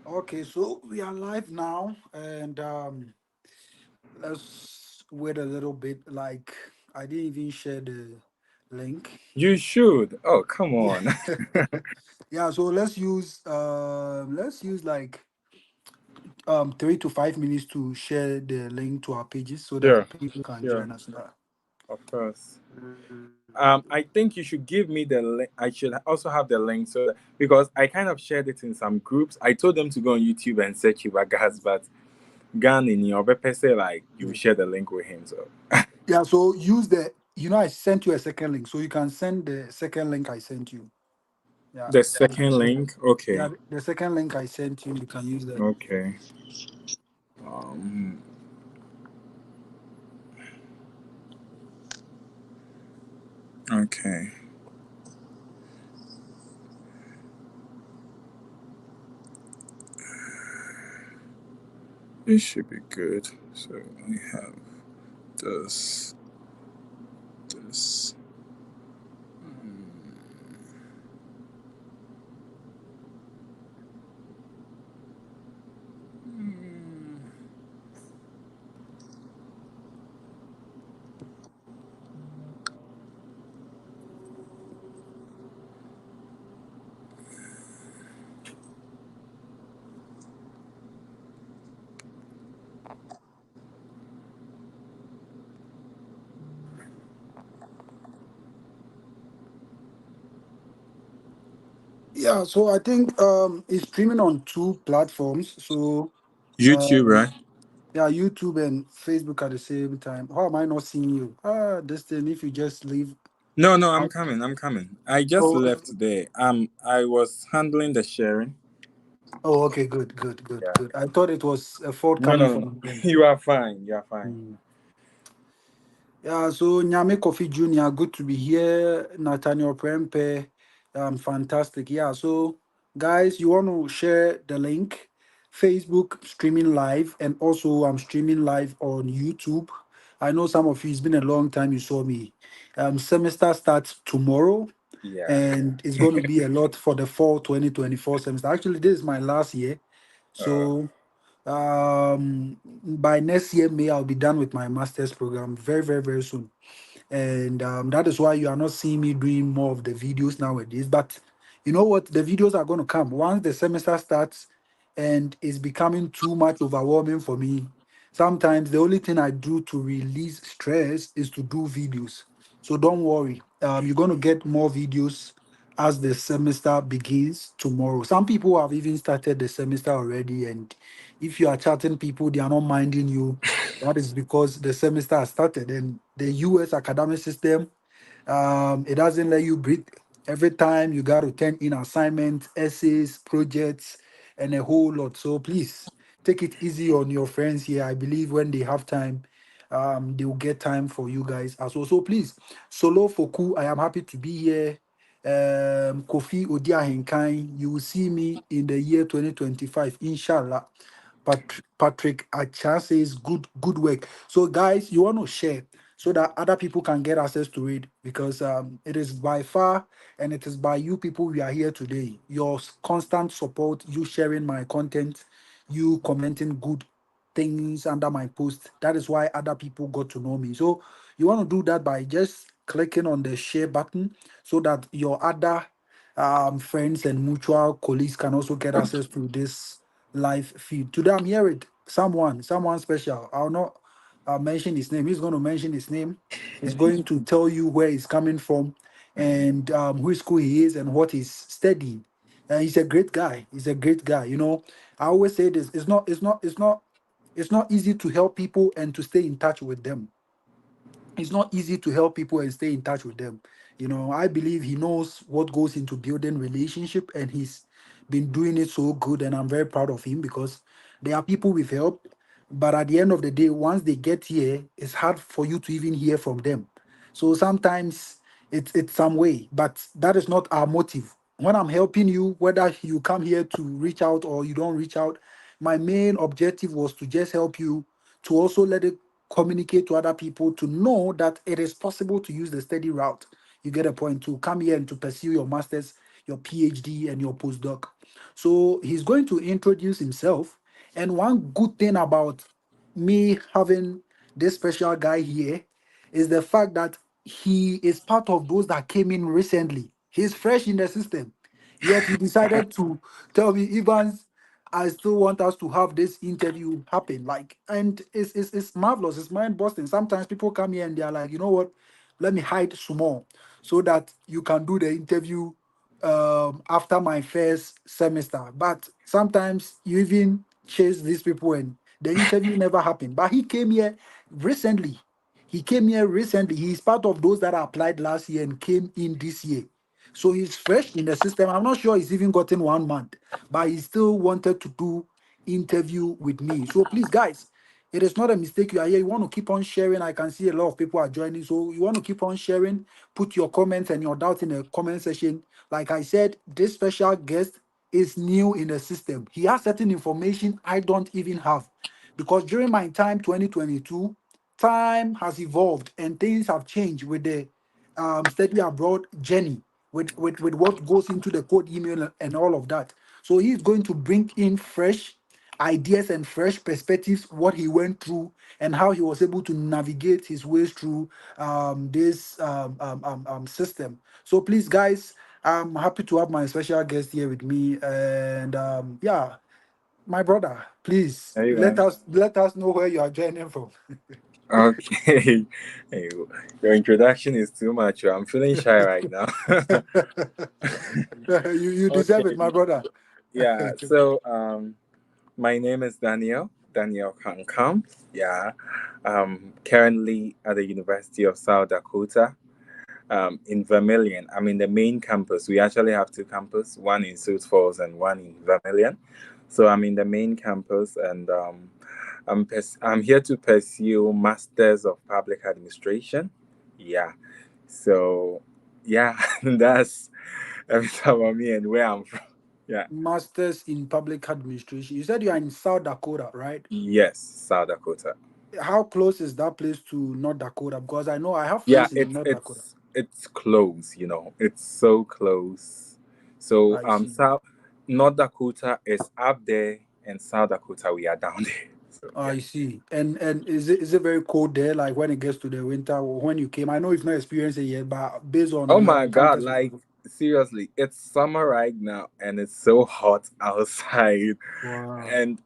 Okay, so we are live now, and let's wait a little bit. Like I didn't even share the link. You should. Oh, come Yeah, on. yeah. So let's use like 3 to 5 minutes to share the link to our pages so that Sure, people can sure, join us. Yeah. of course. I think you should give me the link. I should also have the link so that because I kind of shared it in some groups. I told them to go on YouTube and search you, guys, but Gan in your say like you Yeah. share the link with him. So Yeah. So use the. I sent you a second link, so you can send the second link I sent you. Yeah. the second link, Yeah. okay, The second link I sent you, you can use that. okay, um, okay. It should be good. So we have this, this. Yeah, so I think it's streaming on two platforms. So YouTube, um right? yeah, YouTube and Facebook at the same time. How am I not seeing you? This thing if you just leave No, no, I'm out. coming. I'm coming. I just Oh, left today. I was handling the sharing. oh, okay, good, good, good, Yeah. good. I thought it was a fault No, coming no, no. from them. You are fine. You are fine. Mm. Yeah, so Nyame Coffee Jr., good to be here. Nathaniel Prempe, fantastic. Yeah, so guys, you want to share the link? Facebook streaming live, and also I'm streaming live on YouTube. I know some of you, it's been a long time you saw me. Semester starts tomorrow, Yeah. and it's going to be a lot for the fall 2024 semester. Actually, this is my last year. Uh, So by next year, May, I'll be done with my master's program very, very, very soon, and that is why you are not seeing me doing more of the videos nowadays. But you know what, the videos are going to come once the semester starts, and it's becoming too much overwhelming for me. Sometimes the only thing I do to release stress is to do videos. So don't worry, you're going to get more videos as the semester begins tomorrow. Some people have even started the semester already, and if you are chatting people, they are not minding you. That is because the semester has started, and the US academic system, it doesn't let you breathe. Every time you got to turn in assignments, essays, projects, and a whole lot. So please take it easy on your friends here. I believe when they have time, they will get time for you guys as well. So please, Solo Foku, I am happy to be here. Kofi Odiahenkai, you will see me in the year 2025, inshallah. Patrick Acha says good work. So guys, you want to share so that other people can get access to it, because it is by far, and it is by you people we are here today. Your constant support, you sharing my content, you commenting good things under my post. That is why other people got to know me. So you want to do that by just clicking on the share button so that your other friends and mutual colleagues can also get access to this live feed. Today I'm here with someone special. I'll not mention his name. He's going to mention his name. He's going to tell you where he's coming from, and which school he is and what he's studying. He's a great guy. He's a great guy. I always say this: it's not easy to help people and to stay in touch with them. It's not easy to help people and stay in touch with them. I believe he knows what goes into building relationship, and he's been doing it so good, and I'm very proud of him, because there are people we've helped, but at the end of the day, once they get here, it's hard for you to even hear from them. So sometimes it's some way, but that is not our motive. When I'm helping you, whether you come here to reach out or you don't reach out, my main objective was to just help you to also let it communicate to other people to know that it is possible to use the study route. You get a point, to come here and to pursue your master's, your PhD, and your postdoc. So he's going to introduce himself. And one good thing about me having this special guy here is the fact that he is part of those that came in recently. He's fresh in the system. Yet he decided to tell me, Evans, I still want us to have this interview happen. Like, and it's marvelous, it's mind busting. Sometimes people come here and they're like, you know what, let me hide small so that you can do the interview after my first semester. But sometimes you even chase these people and the interview never happened. But he came here recently. He came here recently. He's part of those that applied last year and came in this year. So he's fresh in the system. I'm not sure he's even gotten 1 month, but he still wanted to do interview with me. So please, guys, it is not a mistake. You are here. You want to keep on sharing. I can see a lot of people are joining. So you want to keep on sharing. Put your comments and your doubts in the comment section. Like I said, this special guest is new in the system. He has certain information I don't even have. Because during my time, 2022, time has evolved and things have changed with the study abroad journey, with what goes into the code email and all of that. So he's going to bring in fresh ideas and fresh perspectives, what he went through and how he was able to navigate his ways through this system. So please, guys, I'm happy to have my special guest here with me. And yeah, my brother, please Hey, let man. us know where you are joining from. Okay. Hey, your introduction is too much. I'm feeling shy right now. You deserve it, Okay. my brother. Yeah. So, my name is Daniel Kankam. Yeah. Currently at the University of South Dakota. In Vermilion. I'm in the main campus. We actually have two campuses, one in Sioux Falls and one in Vermilion. So I'm in the main campus, and I'm here to pursue Masters of Public Administration. Yeah. So yeah, that's everything about me and where I'm from. Yeah. Masters in public administration. You said you are in South Dakota, right? Yes, South Dakota. How close is that place to North Dakota? Because I know I have Yeah, friends in North Dakota. it's close, it's so close. So I see. South North Dakota is up there and South Dakota we are down there. So yeah. I see. And is it very cold there? Like when it gets to the winter or when you came? I know you've not experienced it yet, but based on Oh your my god, encounters with like people. seriously, it's summer right now and it's so hot outside. Wow. And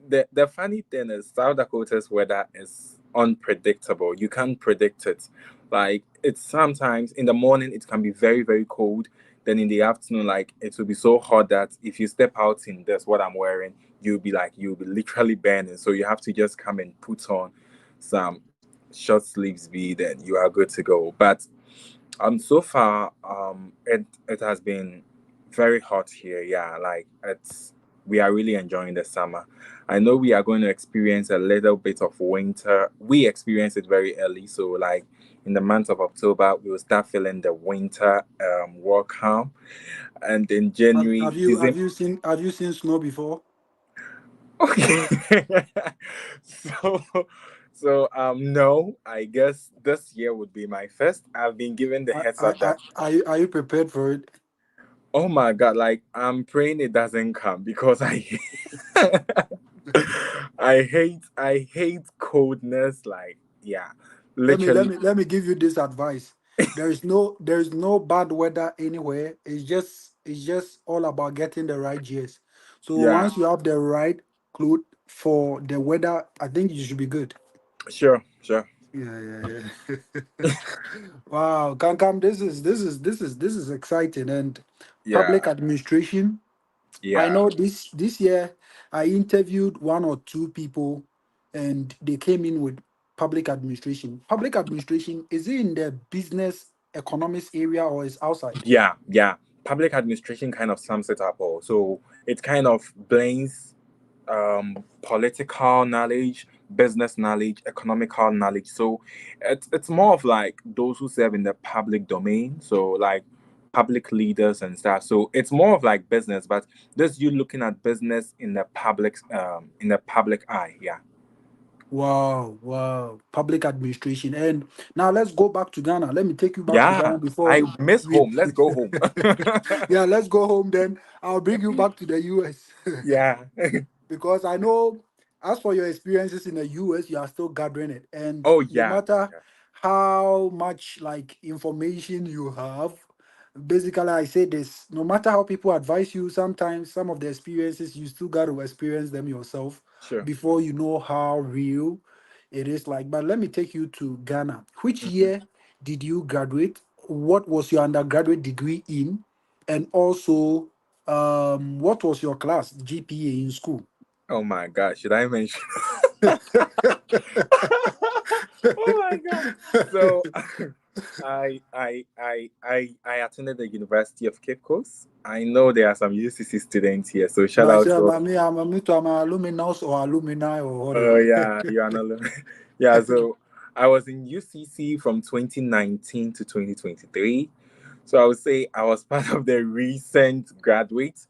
the funny thing is South Dakota's weather is unpredictable. You can't predict it. Like it's sometimes in the morning it can be very, very cold. Then in the afternoon, like it will be so hot that if you step out in this what I'm wearing, you'll be literally burning. So you have to just come and put on some short sleeves be then you are good to go. But so far, it has been very hot here. Yeah, like we are really enjoying the summer. I know we are going to experience a little bit of winter. We experience it very early, so like in the month of October, we will start feeling the winter welcome, and in Have, January, have you have December. you seen have you seen snow before? Okay, so no, I guess this year would be my first. I've been given the heads up that. Are you prepared for it? Oh my God, like I'm praying it doesn't come because I hate coldness. Like, yeah, let me let literally. me let me give you this advice. There is no bad weather anywhere. It's just all about getting the right gears. So Yeah, once you have the right cloth for the weather, I think you should be good. sure, sure. Yeah, yeah, yeah. Wow, Kankam, this is exciting. And public Yeah, administration. I yeah, know this year I interviewed one or two people and they came in with public administration. Public administration, is it in the business economics area or is outside? yeah. Public administration kind of sums it up all. So it kind of blends political knowledge, business knowledge, economical knowledge. So it's more of like those who serve in the public domain. So like public leaders and stuff. So it's more of like business, but this you looking at business in the public eye. Yeah. Wow, wow. Public administration. And now let's go back to Ghana. Let me take you back to Yeah, Ghana before I miss we home. Let's go home. yeah, let's go home then. I'll bring you back to the US. Yeah. Because I know as for your experiences in the US, you are still gathering it. And Oh no yeah. matter Yeah. how much like information you have, basically I say this, no matter how people advise you, sometimes some of the experiences you still got to experience them yourself Sure. before you know how real it is like. But let me take you to Ghana. Which Mhm. year did you graduate? What was your undergraduate degree in? And also, what was your class GPA in school? Oh my gosh, should I mention? Oh my god. So I attended the University of Cape Coast. I know there are some UCC students here, so shout out to all. I'm me too, I'm an alumnus or alumni or Oh whatever. yeah, you are not. Yeah, so I was in UCC from 2019 to 2023. So I would say I was part of the recent graduates.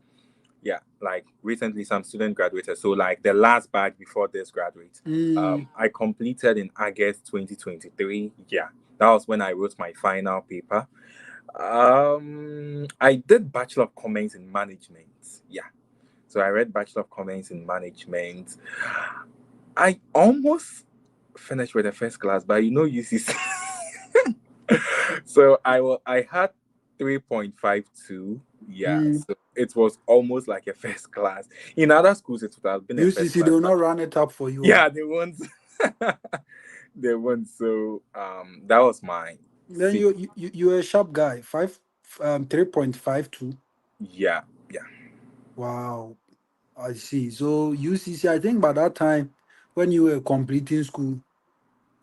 Yeah, like recently some student graduated. So like the last batch before this graduate, Mm, I completed in August 2023. Yeah, that was when I wrote my final paper. I did Bachelor of Commerce in Management. Yeah, so I read Bachelor of Commerce in Management. I almost finished with the first class, but you know UCC. So I had 3.52. Yeah, mm. so it was almost like a first class. In other schools, it would have been a first UCC, they class, will but not run it up for you. Oh. yeah, they won't. They won't. So that was my Then C. you're a sharp guy. 3.52. Yeah, yeah, Wow, I see. So UCC, I think by that time when you were completing school,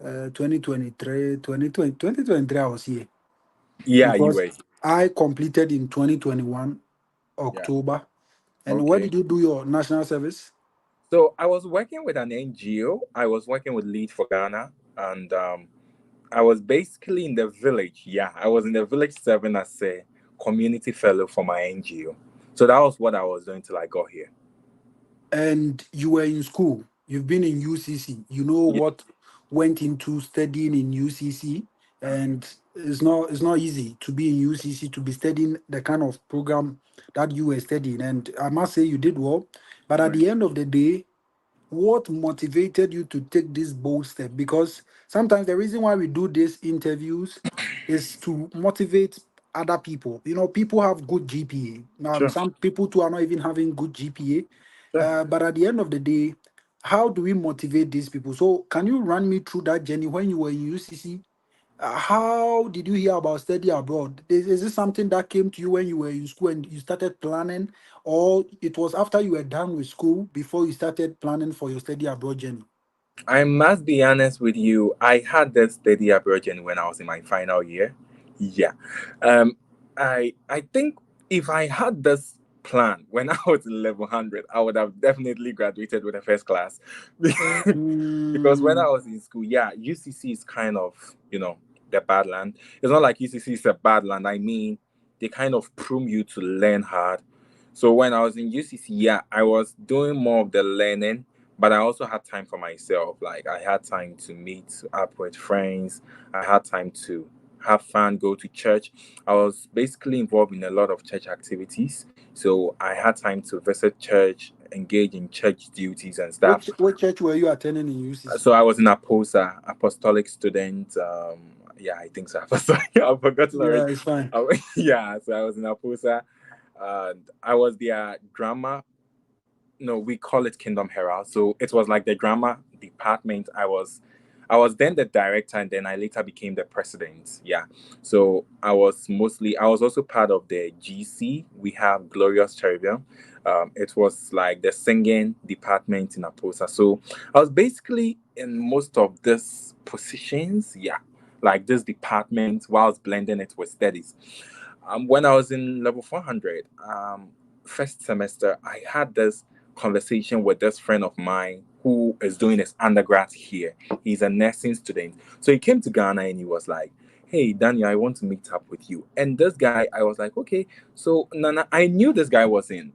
2023, 2023, I was here yeah. You because were. I completed in 2021 Yeah. October. And where Okay. did you do your national service? So I was working with an NGO. I was working with Lead for Ghana, and I was basically in the village. Yeah, I was in the village serving as a community fellow for my NGO. So that was what I was doing till I got here. And you were in school. You've been in UCC. You know Yeah. what went into studying in UCC, and it's not easy to be in UCC to be studying the kind of program that you were studying. And I must say you did well. But at Right. the end of the day, what motivated you to take this bold step? Because sometimes the reason why we do these interviews is to motivate other people. You know, people have good GPA. Sure. Some people too are not even having good GPA. Sure. But at the end of the day, how do we motivate these people? So, can you run me through that journey when you were in UCC? How did you hear about study abroad? Is this something that came to you when you were in school and you started planning, or it was after you were done with school before you started planning for your study abroad journey? I must be honest with you. I had this steady aversion when I was in my final year. Yeah. Um, I think if I had this plan when I was in level 100, I would have definitely graduated with a first class. Because when I Mm, was in school, yeah, UCC is kind of, the bad land. It's not like UCC is a bad land. I mean, they kind of prune you to learn hard. So when I was in UCC, yeah, I was doing more of the learning, but I also had time for myself. Like I had time to meet up with friends. I had time to have fun, go to church. I was basically involved in a lot of church activities. So I had time to visit church, engage in church duties and stuff. which church were you attending in UCC? So I was in APOSA, apostolic student. Yeah, I think so. Sorry, I've forgotten Yeah, already. it's fine. Yeah, so I was in APOSA, and I was their drama. No, we call it Kingdom Herald. So it was like the drama department. I was then the director, and then I later became the president. Yeah. So I was also part of the GC. We have Glorious Cherubim. It was like the singing department in Aposa. So I was basically in most of these positions. Yeah. Like this department whilst blending it with studies. When I was in level 400, first semester, I had this conversation with this friend of mine who is doing his undergrad here. He's a nursing student. So he came to Ghana and he was like, "Hey, Daniel, I want to meet up with you." And this guy, I was like, "Okay." So Nana, I knew this guy was in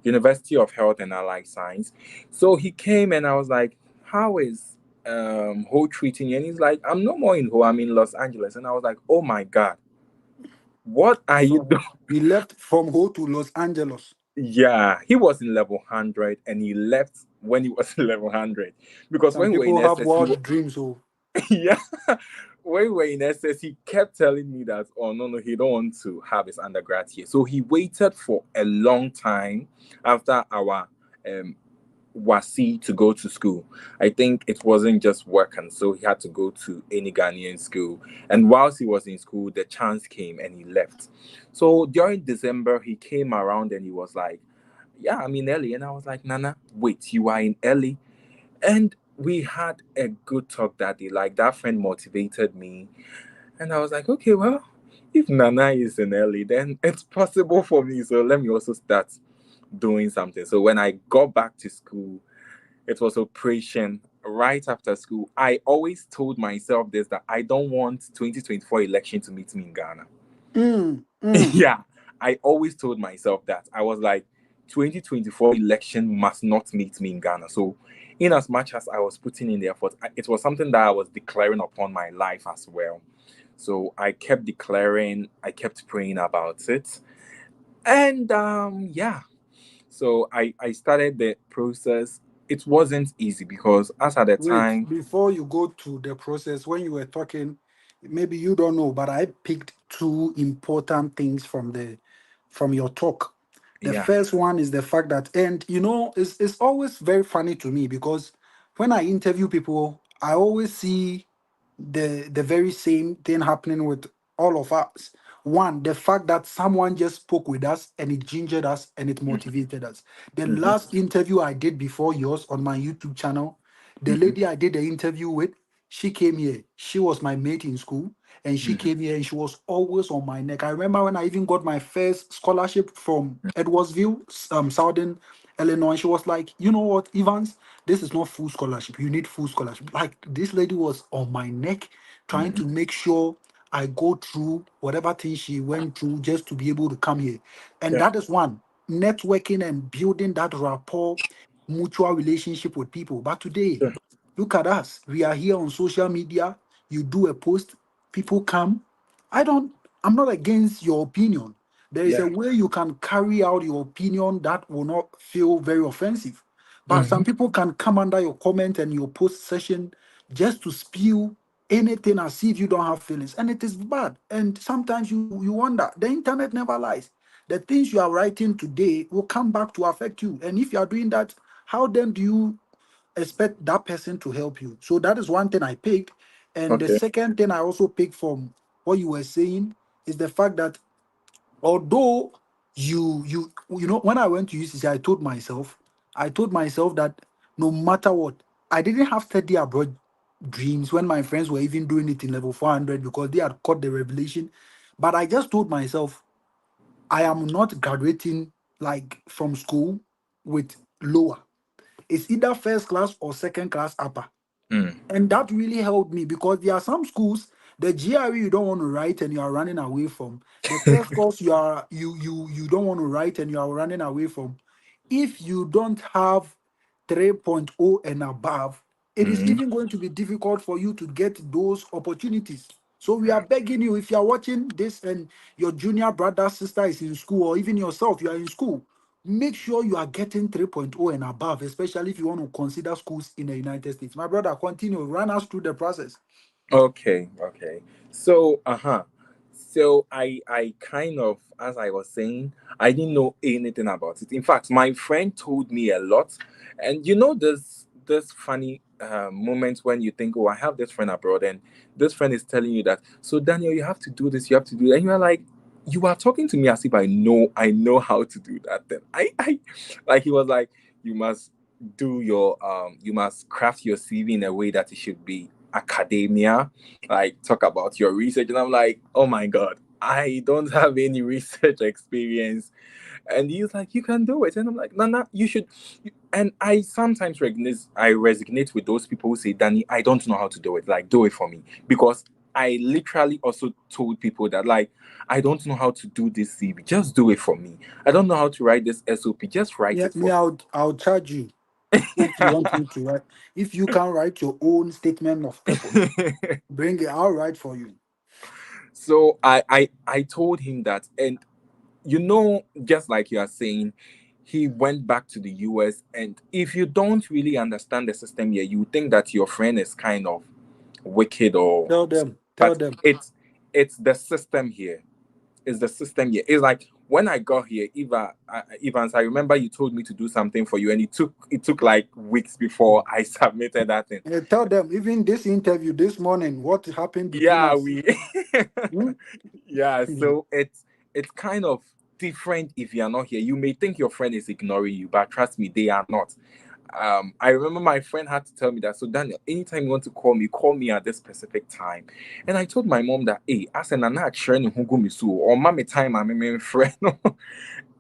University of Health and Allied Science. So he came and I was like, how is Ho treating you? And he's like, I'm no more in Ho, I'm in Los Angeles. And I was like, oh my God, what are you So doing? he left from Ho to Los Angeles. Yeah, he was in level 100 and he left when he was in level 100. Because Some when we were in people have SS, wild dreams. So yeah, when we were in SS, he kept telling me that, oh, no, no, he don't want to have his undergrad here. So he waited for a long time after our um, Wasi to go to school. I think it wasn't just working, so he had to go to any Ghanaian school. And whilst he was in school, the chance came and he left. So during December, he came around and he was like, yeah, I'm in LA. And I was like, Nana, wait, you are in LA? And we had a good talk that day. Like that friend motivated me. And I was like, okay, well, if Nana is in LA, then it's possible for me. So let me also start doing something. So when I got back to school, it was operation right after school. I always told myself this that I don't want 2024 election to meet me in Ghana. mm, mm. Yeah, I always told myself that. I was like, 2024 election must not meet me in Ghana. So, in as much as I was putting in the effort, it was something that I was declaring upon my life as well. So I kept declaring, I kept praying about it, and yeah. So I started the process. It wasn't easy because as at the Wait, time, before you go to the process, when you were talking, maybe you don't know, but I picked two important things from your talk. The yeah. first one is the fact that, and it's always very funny to me because when I interview people, I always see the very same thing happening with all of us. One, the fact that someone just spoke with us and it gingered us and it Mm-hmm, motivated us. The mm-hmm, last interview I did before yours on my YouTube channel, the mm-hmm, lady I did the interview with, she came here. She was my mate in school, and she mm-hmm, came here and she was always on my neck. I remember when I even got my first scholarship from Edwardsville, Southern Illinois. She was like, you know what, Evans, this is not full scholarship. You need full scholarship. Like this lady was on my neck, trying mm-hmm. to make sure I go through whatever thing she went through just to be able to come here. And Yeah, that is one, networking and building that rapport, mutual relationship with people. But today, sure. look at us. We are here on social media. You do a post, people come. I don't, I'm not against your opinion. There is a Yeah. way you can carry out your opinion that will not feel very offensive. But Mm-hmm. some people can come under your comment and your post session just to spew anything as if you don't have feelings. And it is bad. And sometimes you wonder, the internet never lies. The things you are writing today will come back to affect you. And if you are doing that, how then do you expect that person to help you? So that is one thing I picked. And the Okay. second thing I also picked from what you were saying is the fact that although when I went to UCC, I told myself that no matter what, I didn't have study abroad dreams when my friends were even doing it in level 400 because they had caught the revelation. But I just told myself I am not graduating like from school with lower. It's either first class or second class upper. Mm. And that really helped me because there are some schools, the GRE you don't want to write and you are running away from. The test scores you don't want to write and you are running away from. If you don't have 3.0 and above, it is Mm-hmm. even going to be difficult for you to get those opportunities. So we are begging you, if you are watching this and your junior brother, sister is in school, or even yourself, you are in school, make sure you are getting 3.0 and above, especially if you want to consider schools in the United States. My brother, continue, run us through the process. Okay, okay. So, uh-huh. So I kind of, as I was saying, I didn't know anything about it. In fact, my friend told me a lot. And you know this funny moment when you think, oh, I have this friend abroad, and this friend is telling you that, so Daniel, you have to do this, you have to do that. And you're like, you are talking to me as if I know how to do that. Then I like he was like, you must you must craft your CV in a way that it should be academia, like talk about your research. And I'm like, oh my god, I don't have any research experience. And he's like, you can do it. And I'm like, no, no, you should. And I sometimes resonate with those people who say, Danny, I don't know how to do it, like do it for me. Because I literally also told people that, like, I don't know how to do this CV, just do it for me. I don't know how to write this SOP, just write Yeah, it me, for I'll charge you if you want me to write. If you can write your own statement of purpose, me. bring it. I'll write for you. So I told him that, and just like you are saying, he went back to the US. And if you don't really understand the system here, you think that your friend is kind of wicked, or Tell them. Tell but them. it's the system here. It's the system here. It's like when I got here, Evans, I remember you told me to do something for you, and it took like weeks before I submitted that thing. Tell them. Even this interview this morning, what happened between Yeah, us? we Hmm? yeah, so it's kind of different. If you are not here, you may think your friend is ignoring you, but trust me, they are not. I remember my friend had to tell me that, so Daniel, anytime you want to call me at this specific time. And I told my mom that, hey, I said, I'm not training who go me so, or mommy time I'm my friend.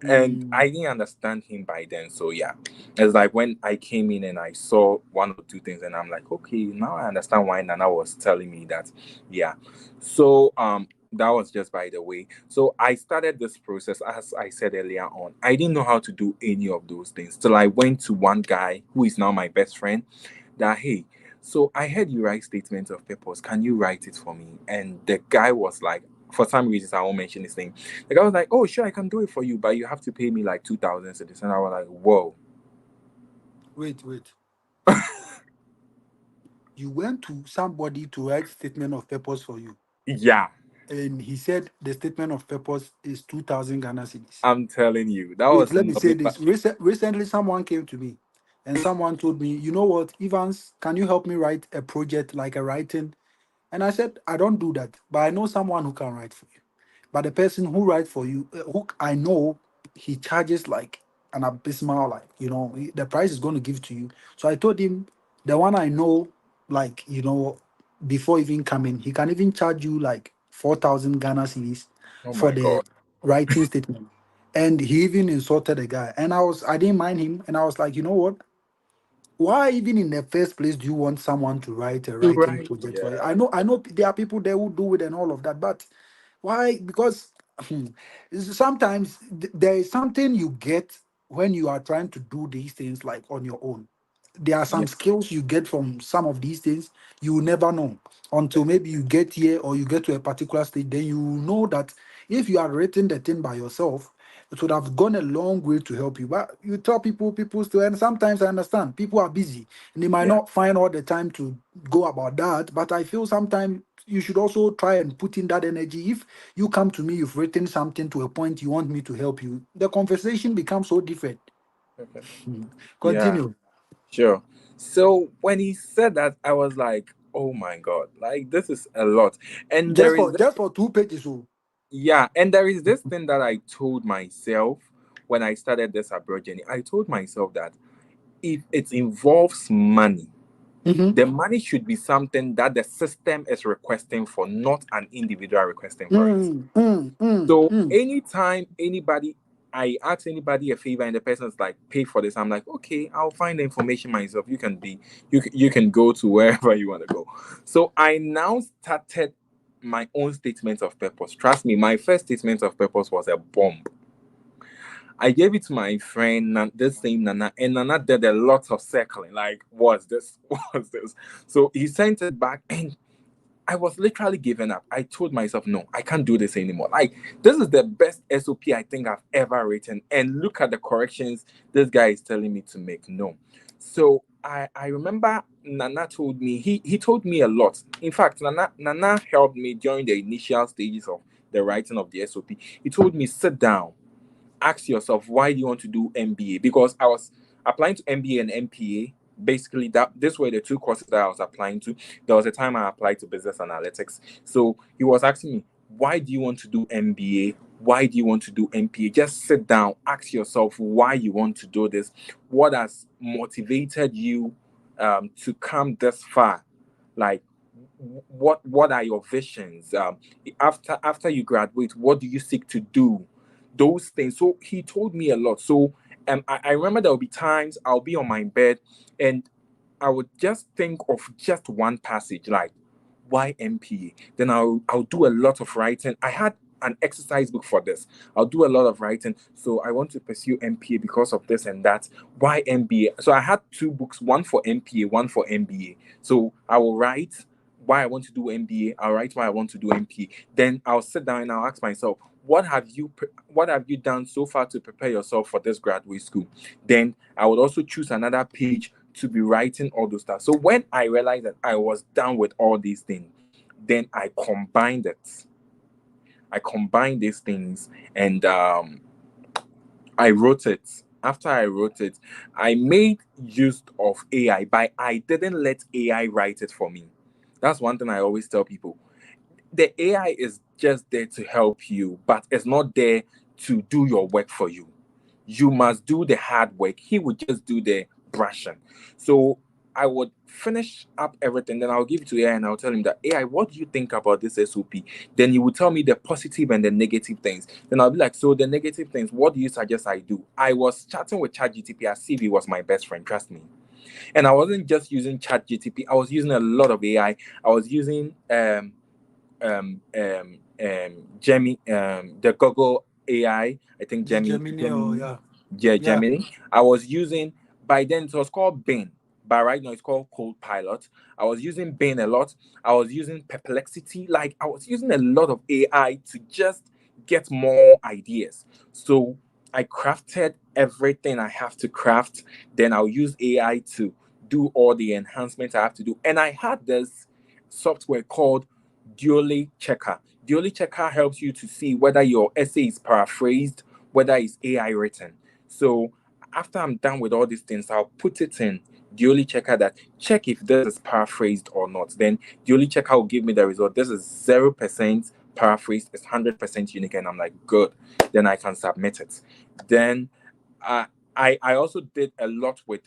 And Hmm. I didn't understand him by then. So yeah, it's like when I came in and I saw one or two things, and I'm like, okay, now I understand why Nana was telling me that. Yeah. So that was just by the way. So I started this process, as I said earlier on. I didn't know how to do any of those things till I went to one guy who is now my best friend. That, hey, so I heard you write statements of purpose. Can you write it for me? And the guy was like, for some reasons I won't mention his name. The guy was like, oh sure, I can do it for you, but you have to pay me like 2,000 cedis. And I was like, whoa. Wait, wait. You went to somebody to write statement of purpose for you, Yeah, and he said the statement of purpose is 2,000 Ghana cedis. I'm telling you, that Wait, was let me say nothing this. but Recently, someone came to me and someone told me, you know what, Evans, can you help me write a project like a writing? And I said, I don't do that, but I know someone who can write for you. But the person who writes for you, who I know, he charges like an abysmal, like, the price is going to give to you. So I told him, the one I know, like, before even coming, he can even charge you like 4,000 Ghana cedis oh for my the god. writing statement. And he even insulted the guy. And I didn't mind him. And I was like, you know what? Why even in the first place do you want someone to write a writing Right. project for you? Yeah. I know there are people there who do it and all of that, but why? Because sometimes there is something you get when you are trying to do these things like on your own. There are Yeah. some skills you get from some of these things you will never know until maybe you get here or you get to a particular stage. Then you will know that if you had written the thing by yourself, it would have gone a long way to help you. But you tell people still, and sometimes I understand people are busy and they might Yeah. not find all the time to go about that. But I feel sometimes you should also try and put in that energy. If you come to me, you've written something to a point you want me to help you, the conversation becomes so different. Okay. Yeah. Continue. Sure. So when he said that, I was like, oh my god, like this is a lot. And Just there is for this, just for 2 pages. Oh. yeah, and there is this thing that I told myself when I started this abroad journey. I told myself that if it involves money, Mm-hmm. the money should be something that the system is requesting for, not an individual requesting for it. Mm, mm, mm, So mm. anytime I ask anybody a favor and the person's like, pay for this, I'm like, okay, I'll find the information myself. You can go to wherever you want to go. So I now started my own statement of purpose. Trust me, my first statement of purpose was a bomb. I gave it to my friend, this same Nana, and Nana did a lot of circling. Like, what's this? What's this? So he sent it back, and I was literally giving up. I told myself, no, I can't do this anymore. Like, this is the best SOP I think I've ever written. And look at the corrections this guy is telling me to make. No. So I remember Nana told me, he told me a lot. In fact, Nana helped me during the initial stages of the writing of the SOP. He told me, sit down, ask yourself, why do you want to do MBA? Because I was applying to MBA and MPA. Basically, that this were the two courses that I was applying to. There was a time I applied to business analytics. So he was asking me, why do you want to do MBA? Why do you want to do MPA? Just sit down, ask yourself why you want to do this. What has motivated you to come this far? Like, what are your visions? After you graduate, what do you seek to do? Those things. So he told me a lot. So I remember there will be times I'll be on my bed and I would just think of just one passage, like Why MPA? Then I'll do a lot of writing. I had an exercise book for this. I'll do a lot of writing. So I want to pursue MPA because of this and that. Why MBA? So I had two books, one for MPA, one for MBA. So I will write why I want to do MBA. I'll write why I want to do MPA. Then I'll sit down and I'll ask myself, what have you done so far to prepare yourself for this graduate school? Then I would also choose another page to be writing all those stuff. So when I realized that I was done with all these things, then I combined it. I combined these things and I wrote it. After I wrote it, I made use of AI, but I didn't let AI write it for me. That's one thing I always tell people. The AI is just there to help you, but it's not there to do your work for you. You must do the hard work. He would just do the brushing. So I would finish up everything, then I'll give it to AI and I'll tell him that AI, what do you think about this SOP? Then he will tell me the positive and the negative things. Then I'll be like, so the negative things, what do you suggest I do? I was chatting with ChatGTP as if he was my best friend, trust me. And I wasn't just using ChatGTP, I was using a lot of AI. I was using Gemini, the Google AI, I think The Gemini, or Gemini, yeah, yeah, yeah. Gemini. I was using, by then it was called Bing, but right now it's called Copilot. I was using Bing a lot. I was using Perplexity. Like I was using a lot of AI to just get more ideas. So I crafted everything I have to craft. Then I'll use AI to do all the enhancements I have to do. And I had this software called Dually Checker. Dually Checker helps you to see whether your essay is paraphrased, whether it's AI written. So after I'm done with all these things, I'll put it in Dually Checker that check if this is paraphrased or not. Then Dually Checker will give me the result. This is 0% paraphrased, it's 100% unique, and I'm like, good. Then I can submit it. Then uh, I also did a lot with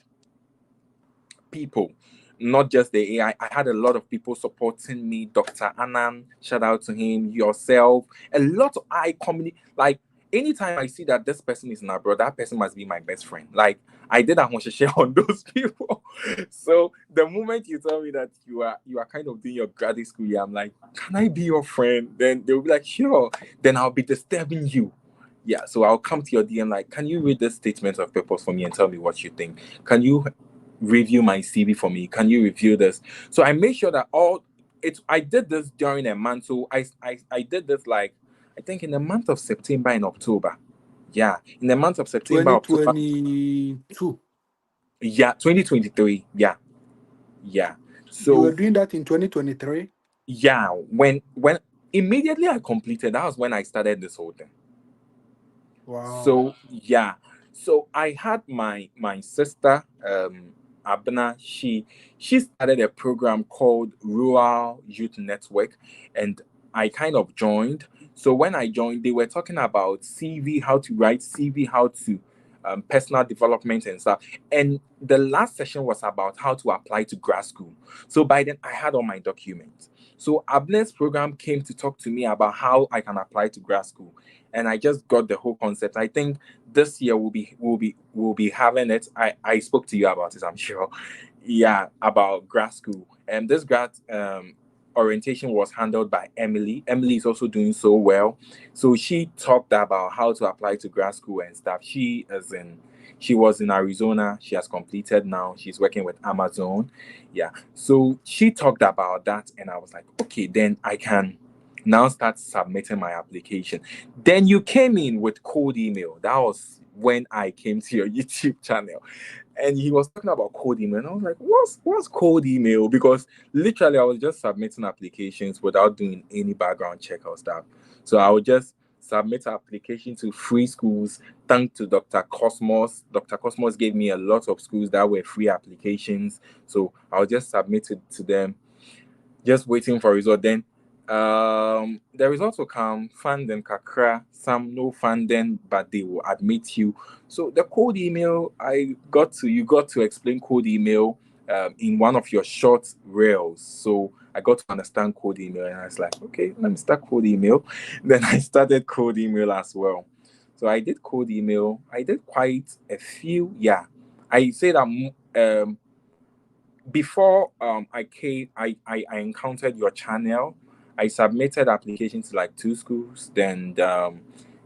people, not just the AI. I had a lot of people supporting me. Dr. Annan, shout out to him, yourself. A lot of I community. Like anytime I see that this person is in abroad, that person must be my best friend. Like I did a share on those people. So the moment you tell me that you are kind of doing your graduate school year, I'm like, can I be your friend? Then they'll be like, sure. Then I'll be disturbing you. Yeah, so I'll come to your DM like, can you read this statement of purpose for me and tell me what you think? Can you review my CV for me? Can you review this? So I made sure that all it. I did this during a month. So I did this like I think in the month of September and October. Yeah, in the month of September, October. 2022. Yeah, 2023. Yeah, yeah. You were So doing that in 2023. yeah, when immediately I completed, that was when I started this whole thing. Wow. So yeah, so I had my sister Abna. She started a program called Rural Youth Network, and I kind of joined. So when I joined, they were talking about CV, how to write CV, how to personal development and stuff. And the last session was about how to apply to grad school. So by then I had all my documents. So Abner's program came to talk to me about how I can apply to grad school, and I just got the whole concept. I think this year we'll be having it. I spoke to you about it, I'm sure. Yeah, about grad school. And this grad orientation was handled by Emily. Emily is also doing so well. So she talked about how to apply to grad school and stuff. She was in Arizona. She has completed now. She's working with Amazon. Yeah. So she talked about that and I was like, okay, then I can now start submitting my application. Then you came in with cold email. That was when I came to your YouTube channel. And he was talking about cold email. And I was like, what's cold email? Because literally I was just submitting applications without doing any background check or stuff. So I would just submit application to free schools. Thanks to Dr. Cosmos. Dr. Cosmos gave me a lot of schools that were free applications. So I would just submit it to them, just waiting for result. Then the results will come, funding kakra, some no funding, but they will admit you. So the code email, you got to explain code email in one of your short reels. So I got to understand code email and I was like, okay, let me start code email. Then I started code email as well. So I did code email. I did quite a few. Yeah. I say that before I came, I encountered your channel. I submitted applications to like two schools. Then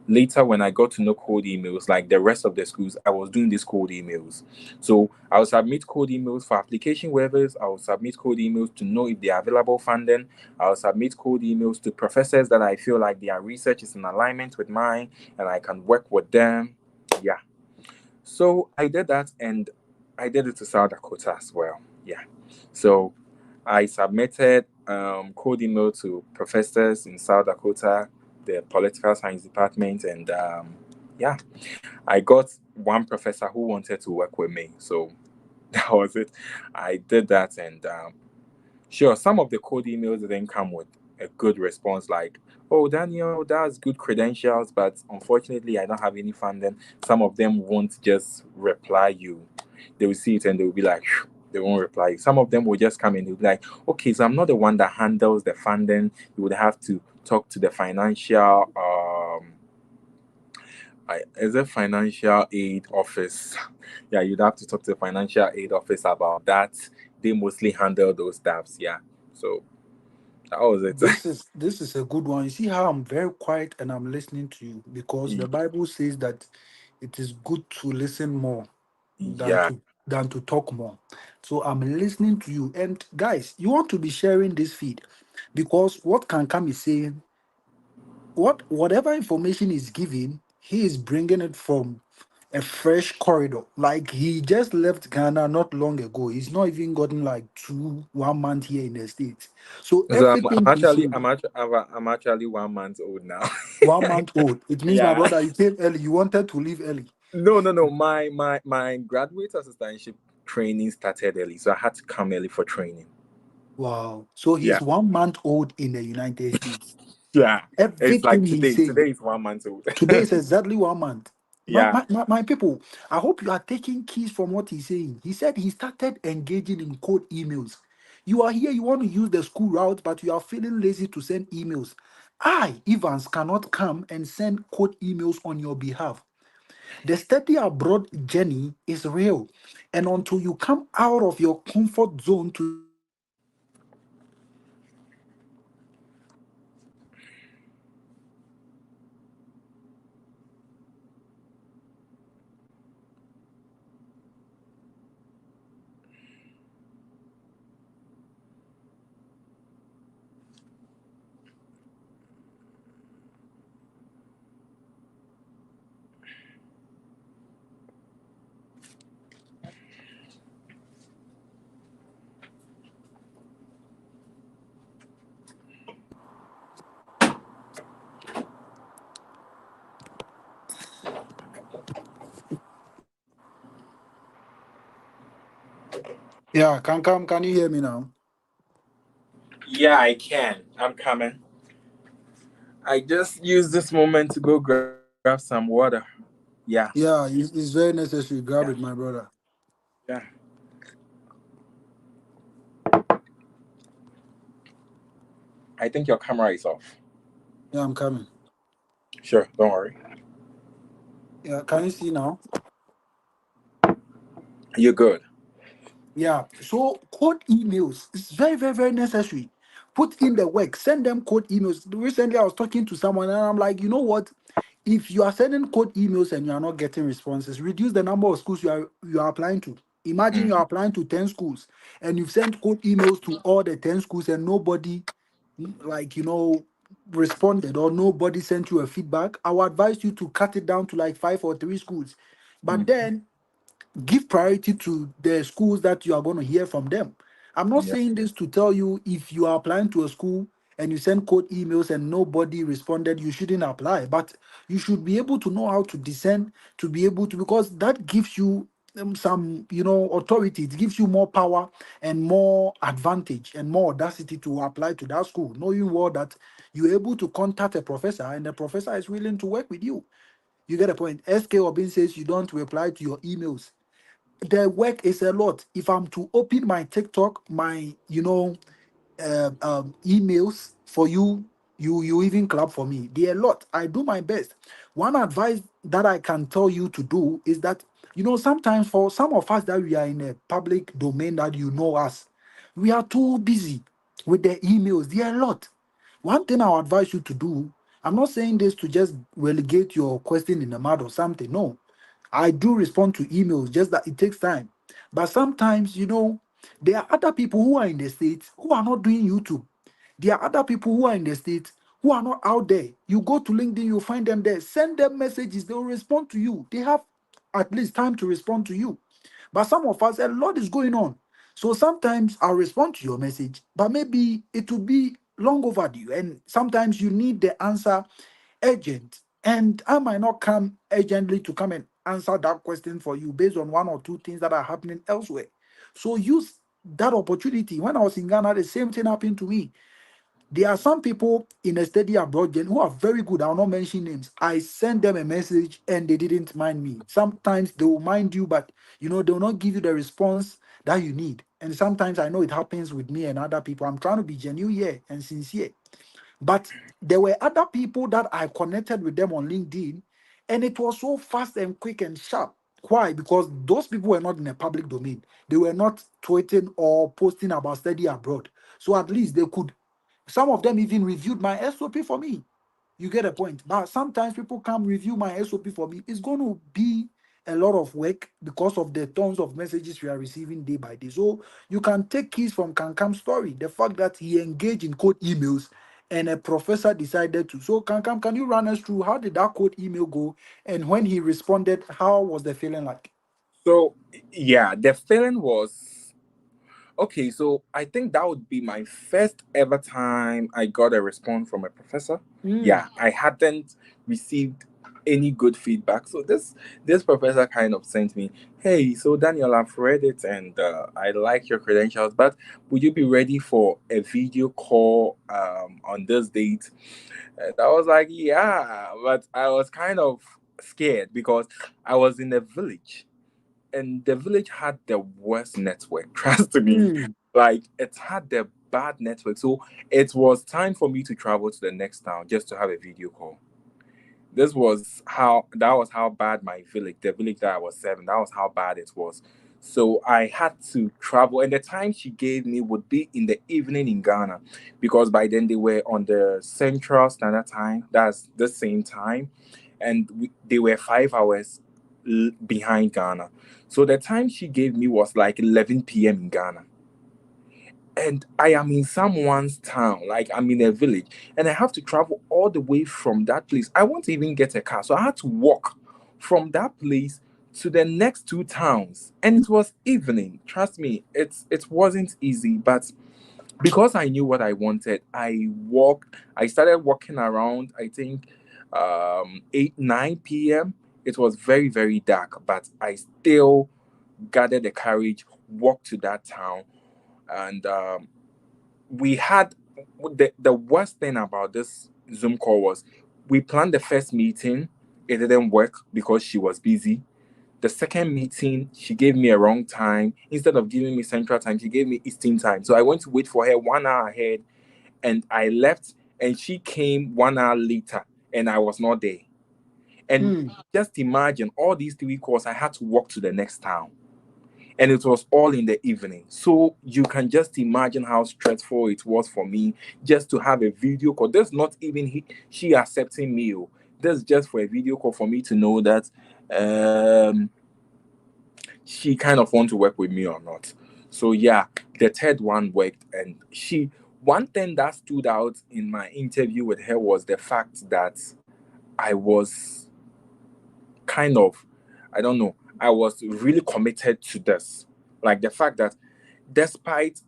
later, when I got to know cold emails, like the rest of the schools, I was doing these cold emails. So I will submit cold emails for application waivers. I will submit cold emails to know if they are available funding. I will submit cold emails to professors that I feel like their research is in alignment with mine and I can work with them. Yeah. So I did that, and I did it to South Dakota as well. Yeah. So I submitted code email to professors in South Dakota, the political science department, and yeah, I got one professor who wanted to work with me. So that was it. I did that, and sure, some of the code emails didn't come with a good response, like, oh, Daniel, that's good credentials, but unfortunately, I don't have any funding. Some of them won't just reply you. They will see it and they will be like, "Phew," they won't reply you. Some of them will just come in, they'll be like, okay, so I'm not the one that handles the funding. You would have to talk to the financial, is it financial aid office? Yeah, you'd have to talk to the financial aid office about that. They mostly handle those stuffs. Yeah. So that was it. This is a good one. You see how I'm very quiet and I'm listening to you because the Bible says that it is good to listen more than Yeah. to talk more. So I'm listening to you. And guys, you want to be sharing this feed because what can come is saying whatever information is given, he is bringing it from a fresh corridor. Like he just left Ghana not long ago. He's not even gotten like 1 month here in the States. So So I'm everything he's actually saying, I'm actually 1 month old now. 1 month old. It means my Yeah. brother, you came early. You wanted to leave early. No, no, no. My graduate assistantship training started early, so I had to come early for training. Wow. So Yeah. he's 1 month old in the United States. Yeah. It's like Everything he's today. saying. Today is 1 month old. Today is exactly 1 month. My, Yeah. my, my, my people, I hope you are taking keys from what he's saying. He said he started engaging in cold emails. You are here, you want to use the school route, but you are feeling lazy to send emails. I, Evans, cannot come and send cold emails on your behalf. The study abroad journey is real. And until you come out of your comfort zone to learn the language, you will not know what it is. So if you are here and you want to learn the language, you are here to learn the language. You are here to learn the language. You are here to learn the language. You are here to learn the language. Yeah, can come. Can you hear me now? Yeah, I can. I'm coming. I just use this moment to go grab some water. Yeah. Yeah, it's very necessary. Yeah. Grab it, my brother. Yeah. I think your camera is off. Yeah, I'm coming. Sure, don't worry. Yeah, can you see now? You're good. Yeah. So code emails is very, very, very necessary. Put in the work. Send them code emails. Recently, I was talking to someone, and I'm like, you know what? If you are sending code emails and you are not getting responses, reduce the number of schools you are applying to. Imagine you are Mm, applying to 10 schools and you've sent code emails to all the 10 schools and nobody like responded or nobody sent you a feedback. I would advise you to cut it down to like 5 or 3 schools. But mm, then give priority to the schools that you are going to hear from them. I'm not yeah. saying this to tell you if you are applying to a school and you send code emails and nobody responded, you shouldn't apply. But you should be able to know how to discern to be able to, because that gives you some, authority. It gives you more power and more advantage and more audacity to apply to that school, knowing well that you're able to contact a professor and the professor is willing to work with you. You get a point. SK Obin says you don't reply to your emails. The work is a lot. If I'm to open my TikTok, my emails for you, you even clap for me. They're a lot. I do my best. One advice that I can tell you to do is that You know, sometimes for some of us that we are in a public domain that you know us, we are too busy with the emails. There are a lot. One thing I'll advise you to do, I'm not saying this to just relegate your question in the mud or something. No, I do respond to emails, just that it takes time. But sometimes, you know, there are other people who are in the States who are not doing YouTube. There are other people who are in the States who are not out there. You go to LinkedIn, you find them there. Send them messages, they will respond to you. They have at least time to respond to you. But some of us, a lot is going on. So sometimes I'll respond to your message, but maybe it will be long overdue. And sometimes you need the answer urgent. And I might not come urgently to come and answer that question for you based on one or two things that are happening elsewhere. So use that opportunity. When I was in Ghana, the same thing happened to me. There are some people in a study abroad who are very good. I will not mention names. I send them a message and they didn't mind me. Sometimes they will mind you, but you know, they will not give you the response that you need. And sometimes I know it happens with me and other people. I'm trying to be genuine here and sincere. But there were other people that I connected with them on LinkedIn, and it was so fast and quick and sharp. Why? Because those people were not in a public domain. They were not tweeting or posting about study abroad. So at least they could, some of them even reviewed my SOP for me. You get a point. But sometimes people come review my SOP for me. It's going to be a lot of work because of the tons of messages we are receiving day by day. So you can take keys from Kankam's story. The fact that he engaged in code emails and a professor decided to. So Kankam, can you run us through how did that code email go? And when he responded, how was the feeling like? So yeah, the feeling was okay. So I think that would be my first ever time I got a response from a professor. Mm, Yeah, I hadn't received any good feedback. So this professor kind of sent me, "Hey, so Daniel, I've read it and I like your credentials, but would you be ready for a video call on this date?" And I was like, "Yeah," but I was kind of scared because I was in a village and the village had the worst network. Trust me, mm, like it had the bad network. So it was time for me to travel to the next town just to have a video call. That was how bad my village, the village that I was serving, that was how bad it was. So I had to travel, and the time she gave me would be in the evening in Ghana, because by then they were on the Central Standard Time. That's the same time, and they were 5 hours behind Ghana. So the time she gave me was like 11 p.m. in Ghana, and I am in someone's town, like I'm in a village, and I have to travel all the way from that place. I won't even get a car, so I had to walk from that place to the next two towns, and it was evening. Trust me, it wasn't easy, but because I knew what I wanted, I started walking around. I think 8 9 p.m. It was very very dark, but I still gathered the courage, walked to that town, and we had the worst thing about this Zoom call was we planned the first meeting, it didn't work because she was busy. The second meeting, she gave me a wrong time. Instead of giving me Central Time, she gave me Eastern Time. So I went to wait for her 1 hour ahead, and I left, and she came 1 hour later, and I was not there. And mm. just imagine all these 3 calls, I had to walk to the next town, and it was all in the evening. So you can just imagine how stressful it was for me just to have a video call. That's not even she accepting me. Oh. That's just for a video call for me to know that um, she kind of want to work with me or not. So yeah, the third one worked, and she. One thing that stood out in my interview with her was the fact that I was kind of, I don't know, I was really committed to this. Like the fact that despite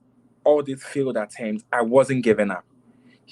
all these failed attempts, I wasn't giving up.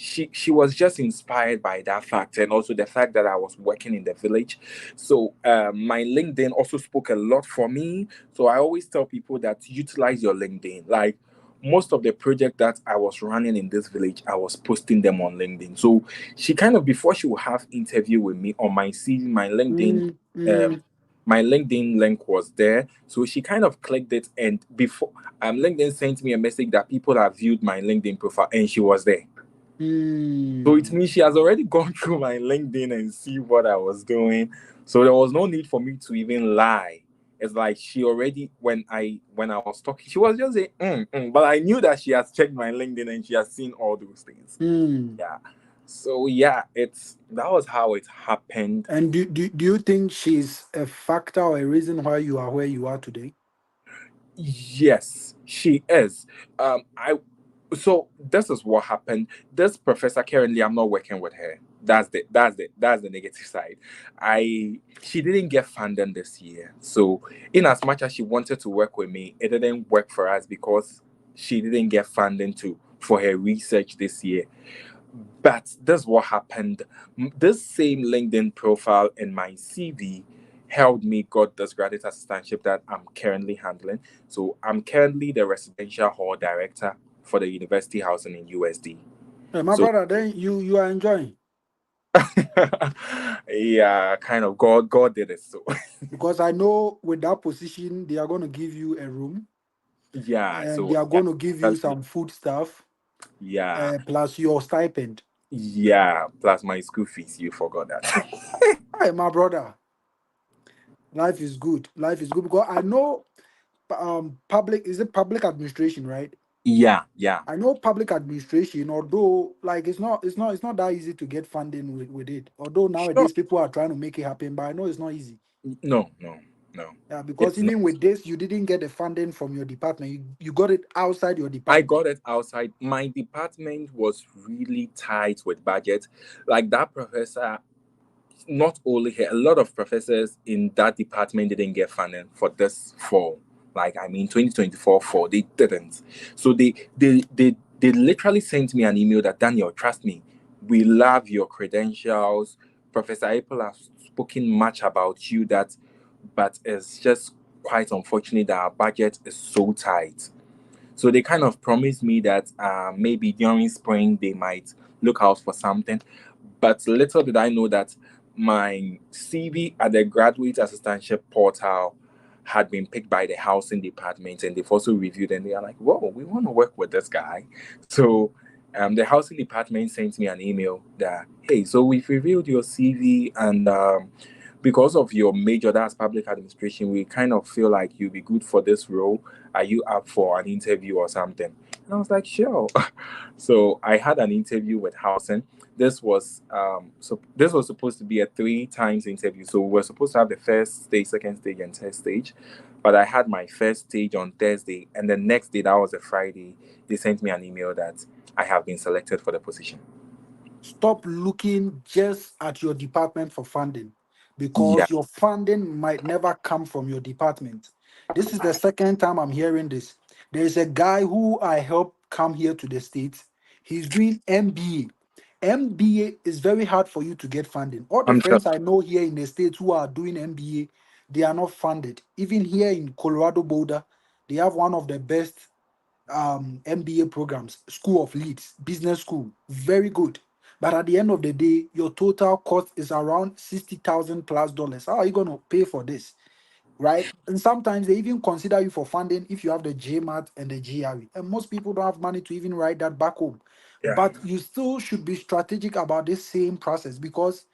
She was just inspired by that fact, and also the fact that I was working in the village. So my LinkedIn also spoke a lot for me. So I always tell people that utilize your LinkedIn. Like most of the project that I was running in this village, I was posting them on LinkedIn. So she kind of, before she would have interview with me on my CV, Mm, um, mm, my LinkedIn link was there. So she kind of clicked it, and before LinkedIn sent me a message that people have viewed my LinkedIn profile, and she was there. So it mm. means she has already gone through my LinkedIn and see what I was doing. So there was no need for me to even lie. It's like she already when I was talking, she was just saying, but I knew that she has checked my LinkedIn and she has seen all those things. Hmm. Yeah. So yeah, it's that was how it happened. And do you think she's a factor or a reason why you are where you are today? Yes, she is. I so this is what happened. This professor currently, I'm not working with her. That's the negative side. She didn't get funding this year. So in as much as she wanted to work with me, it didn't work for us because she didn't get funding to for her research this year. But this is what happened. This same LinkedIn profile in my CV helped me got this graduate assistantship that I'm currently handling. So I'm currently the residential hall director for the university housing in USD. Hey, my So brother, then you are enjoying yeah, kind of God did it. So because I know with that position they are going to give you a room yeah, and they so are yeah, going to give you actually, some food stuff yeah, plus your stipend. yeah. Plus my school fees, you forgot that. Hey, my brother, life is good. Life is good because I know public is it public administration, right? Yeah, yeah. I know public administration, although like it's not that easy to get funding with it. Although Sure. nowadays people are trying to make it happen, but I know it's not easy. No, no, no. Yeah, because It's not. even with this, you didn't get the funding from your department. You got it outside your I department. got it outside. My department was really tight with budget. Like that professor, not only here, a lot of professors in that department didn't get funding for this fall. Like I mean, 2024 fall, they didn't. So they literally sent me an email that Daniel, trust me, we love your credentials. Professor Apple has spoken much about you that, but it's just quite unfortunate that our budget is so tight. So they kind of promised me that maybe during spring they might look out for something. But little did I know that my CV at the graduate assistantship portal had been picked by the housing department and they've also reviewed and they are like, whoa, we want to work with this guy. So the housing department sent me an email that, hey, so we've reviewed your CV and because of your major, that's public administration, we kind of feel like you'll be good for this role. Are you up for an interview or something? And I was like, sure. So I had an interview with housing. This was supposed to be a three times interview. So we were supposed to have the first stage, second stage, and third stage. But I had my first stage on Thursday, and the next day, that was a Friday, they sent me an email that I have been selected for the position. Stop looking just at your department for funding Yeah. because your funding might never come from your department. This is the second time I'm hearing this. There's a guy who I helped come here to the States. He's doing MBA. MBA is very hard for you to get funding. All the I'm friends I know here in the States who are doing MBA, they are not funded. Even here in Colorado Boulder, they have one of the best MBA programs, School of Leeds, business school, very good. But at the end of the day, your total cost is around 60,000 plus dollars. How are you going to pay for this? Right? And sometimes they even consider you for funding if you have the JMAT and the GRE. And most people don't have money to even write that back home. yeah. But you still should be strategic about this same process because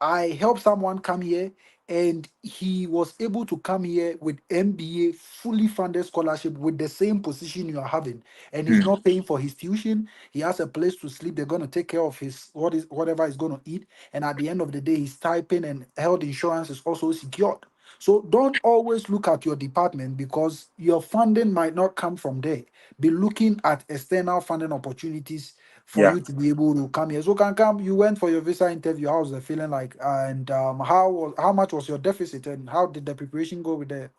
I helped someone come here and he was able to come here with MBA fully funded scholarship with the same position you are having. And he's Hmm. not paying for his tuition. He has a place to sleep. They're going to take care of his whatever he's going to eat. And at the end of the day, his stipend and health insurance is also secured. So don't always look at your department because your funding might not come from there. Be looking at external funding opportunities for Yeah. you to be able to come here. So can come, you went for your visa interview. How was the feeling like? And how much was your deficit and how did the preparation go with the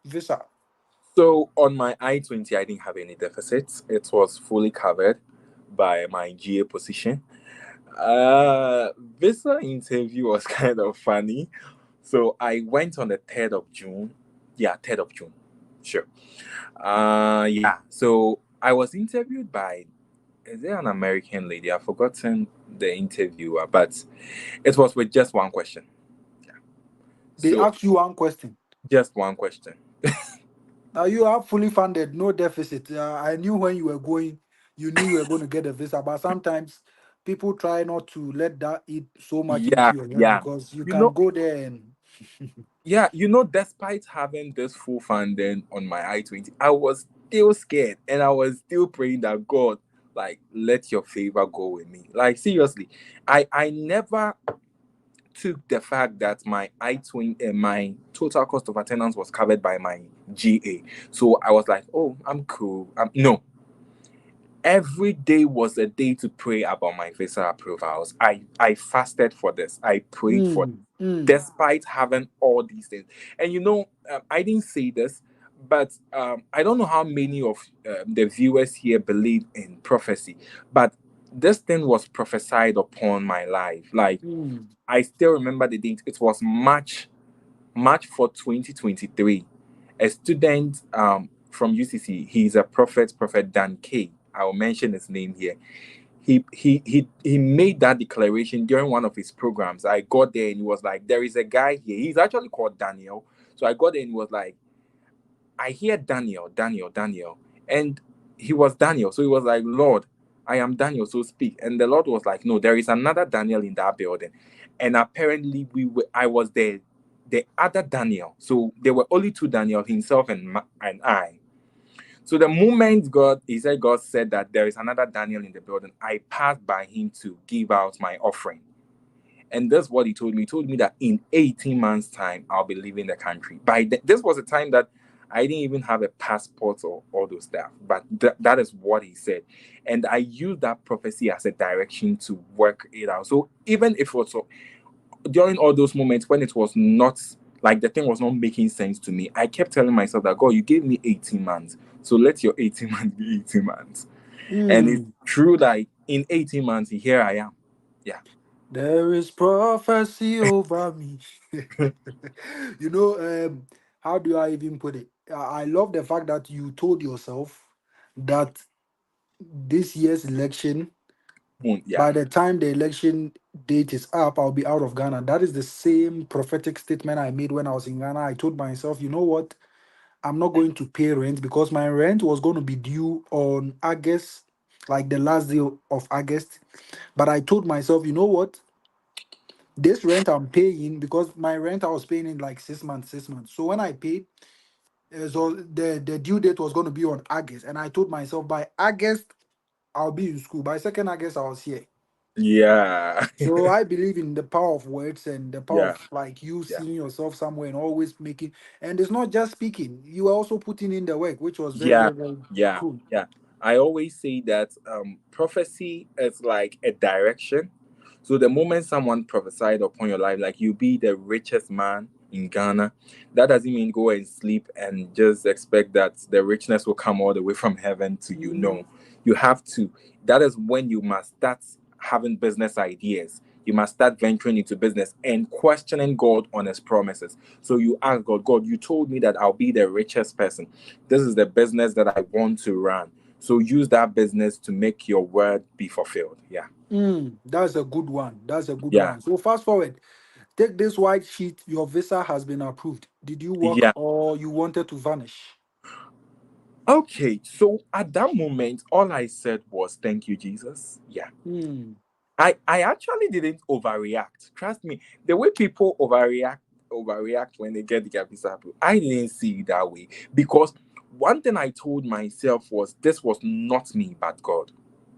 visa? So on my I-20, I didn't have any deficits. It was fully covered by my GA position. Uh, Visa interview was kind of funny. So I went on the 3rd of June. Yeah, 3rd of June. Sure. Yeah. So I was interviewed by, is there an American lady? I've forgotten the interviewer, but it was with just one question. Yeah. They So asked you one question. just one question. Now you are fully funded, no deficit. I knew when you were going, you knew you were going to get a visa, but sometimes people try not to let that eat so much Yeah, into your head yeah. because you You can know, go there and Yeah, despite having this full funding on my I-20, I was still scared and I was still praying that God, like, let your favor go with me. Like, seriously, I never took the fact that my I-20, my total cost of attendance was covered by my GA. So I was like, oh, I'm cool. No, every day was a day to pray about my visa approvals. I fasted for this. I prayed for, Mm, mm, despite having all these things. And I didn't say this, but I don't know how many of the viewers here believe in prophecy, but this thing was prophesied upon my life. Like, mm, I still remember the date. It was March for 2023. A student from UCC, he's a prophet, Prophet Dan K. I will mention his name here. He made that declaration during one of his programs. I got there and he was like, there is a guy here. He's actually called Daniel. So I got there and he was like, I hear Daniel, Daniel, Daniel. And he was Daniel. So he was like, Lord, I am Daniel, so speak. And the Lord was like, no, there is another Daniel in that building. And apparently I was the other Daniel. So there were only two Daniel, himself and I. So the moment God said that there is another Daniel in the building, I passed by him to give out my offering. And that's what he told me. He told me that in 18 months' time, I'll be leaving the country. This was a time that I didn't even have a passport or all those stuff. But that is what he said. And I used that prophecy as a direction to work it out. So even if it was during all those moments when it was not, like, the thing was not making sense to me, I kept telling myself that, God, you gave me 18 months. So let your 18 months be 18 months. And it's mm. true, like, in 18 months, here I am. Yeah. There is prophecy over me. you know, how do I even put it? I love the fact that you told yourself that this year's election, Yeah. by the time the election date is up, I'll be out of Ghana. That is the same prophetic statement I made when I was in Ghana. I told myself, you know what? I'm not going to pay rent because my rent was going to be due on August, like the last day of August. But I told myself, you know what? This rent I'm paying, because my rent I was paying in like 6 months, 6 months. So when I paid, so the due date was going to be on August, and I told myself by August I'll be in school. By second August I was here. Yeah. So I believe in the power of words and the power Yeah. of like you Yeah. seeing yourself somewhere and always making. And it's not just speaking; you are also putting in the work, which was very, Yeah. very, very Yeah. cool. Yeah. I always say that prophecy is like a direction. So the moment someone prophesied upon your life, like, you be the richest man in Ghana, that doesn't mean go and sleep and just expect that the richness will come all the way from heaven to you. Mm, No, you have to. That is when you must start having business ideas. You must start venturing into business and questioning God on his promises. So you ask God, God, you told me that I'll be the richest person. This is the business that I want to run. So use that business to make your word be fulfilled. Yeah. that's a good one. That's a good Yeah. one. So fast forward. Take this white sheet. Your visa has been approved. Did you Yeah. work or you wanted to vanish? Okay. So at that moment, all I said was, thank you, Jesus. Yeah. Hmm. I actually didn't overreact. Trust me, the way people overreact when they get the visa approved, I didn't see it that way. Because one thing I told myself was, this was not me, but God.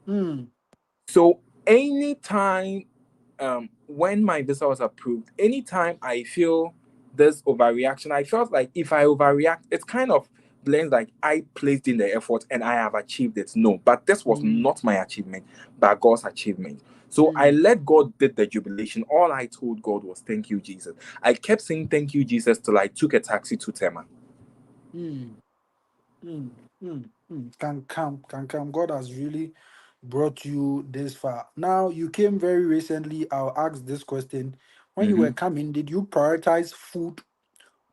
Hmm. So anytime when my visa was approved, anytime I feel this overreaction, I felt like if I overreact, it's kind of blends like I placed in the effort and I have achieved it. No, but this was Hmm. not my achievement, but God's achievement. So I Hmm. let God did the jubilation. All I told God was, thank you, Jesus. I kept saying thank you, Jesus, till I took a taxi to Tema. Hmm. Hmm. Hmm. Can come. God has really brought you this far. Now you came very recently. I'll ask this question. When you were Hmm. coming, did you prioritize food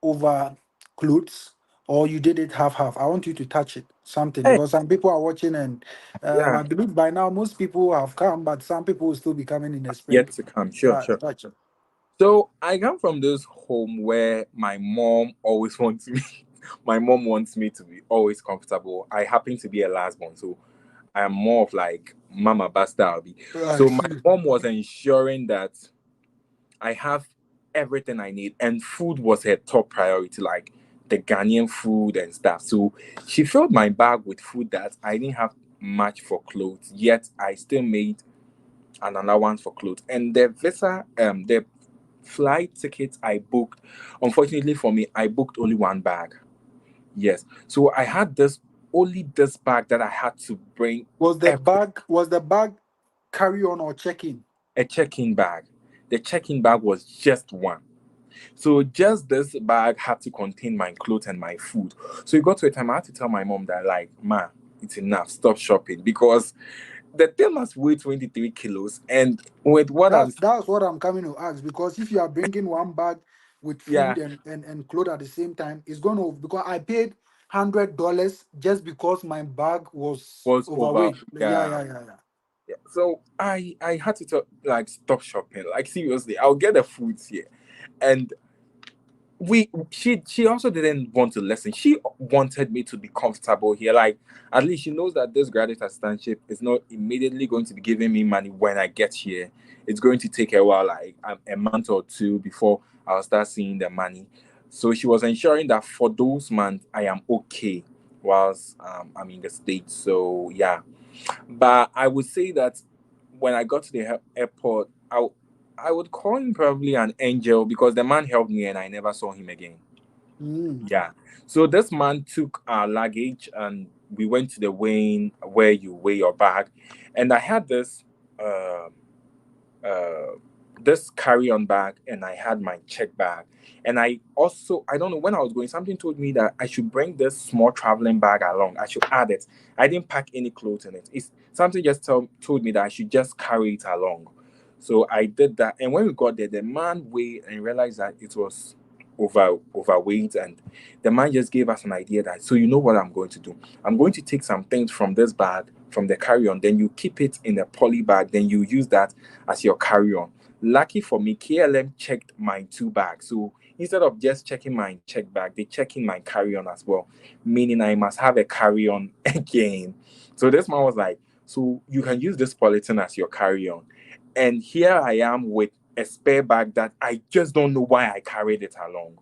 over clothes, or you did it half half? I want you to touch it something Hey, because some people are watching, and yeah, I believe by now most people have come, but some people will still be coming in the spring. yet to come. Sure, sure. Touch it. So I come from this home where my mom always wants me. My mom wants me to be always comfortable. I happen to be a last born, so I am more of like Mama Basta Abi. I So my see. mom was ensuring that I have everything I need, and food was her top priority, like the Ghanaian food and stuff. So she filled my bag with food that I didn't have much for clothes, yet I still made an allowance for clothes. And the flight tickets I booked, unfortunately for me, I booked only one bag. Yes. So I had this bag that I had to bring Was the bag carry on or check in? a check-in bag. The check-in bag was just one. So just this bag had to contain my clothes and my food. So it got to a time I had to tell my mom that, like, ma, it's enough. Stop shopping, because the thing must weigh 23 kilos. And with what I'm, That's what I'm coming to ask, because if you are bringing one bag with yeah, food and clothes at the same time, it's gonna, because I paid $100 just because my bag was was over. overweight. Yeah, Yeah. yeah, yeah, yeah. Yeah. So I had to tell, like, stop shopping. Like, seriously, I'll get the foods here. And she also didn't want to listen. She wanted me to be comfortable here. Like, at least she knows that this graduate assistantship is not immediately going to be giving me money when I get here. It's going to take a while, like a month or two before I'll start seeing the money. So she was ensuring that for those months I am okay whilst I'm in the States. So yeah. But I would say that when I got to the airport, I would call him probably an angel, because the man helped me and I never saw him again. Mm, Yeah. So this man took our luggage and we went to the weighing where you weigh your bag. And I had uh, uh, this carry-on bag and I had my check bag. And I don't know, when I was going, something told me that I should bring this small traveling bag along. I should add it. I didn't pack any clothes in it. It's something just told me that I should just carry it along. So I did that. And when we got there, the man weighed and realized that it was overweight, and the man just gave us an idea that, so you know what I'm going to do, I'm going to take some things from this bag, from the carry-on, then you keep it in a poly bag, then you use that as your carry-on. Lucky for me, KLM checked my two bags. So instead of just checking my check bag, they checking my carry-on as well, meaning I must have a carry-on again. So this man was like, so you can use this polythene as your carry-on. And here I am with a spare bag that I just don't know why I carried it along.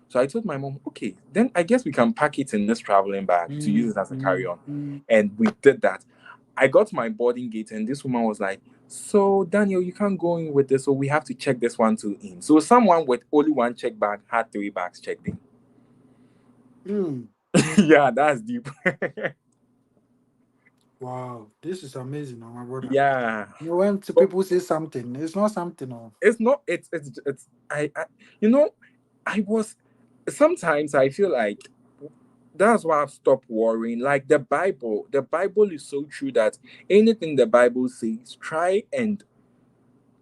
So I told my mom, okay, then I guess we can pack it in this traveling bag to use mm, it as a mm, carry-on. mm, And we did that. I got to my boarding gate, and this woman was like, so Daniel, you can't go in with this, so we have to check this one too in. So someone with only one check bag had three bags checked in. mm. Yeah, that's deep. Wow, this is amazing, oh my brother. Yeah. You know, when But people say something, it's not something. Oh. it's not it's you know, I was sometimes I feel like that's why I've stopped worrying. Like the Bible is so true that anything the Bible says, try and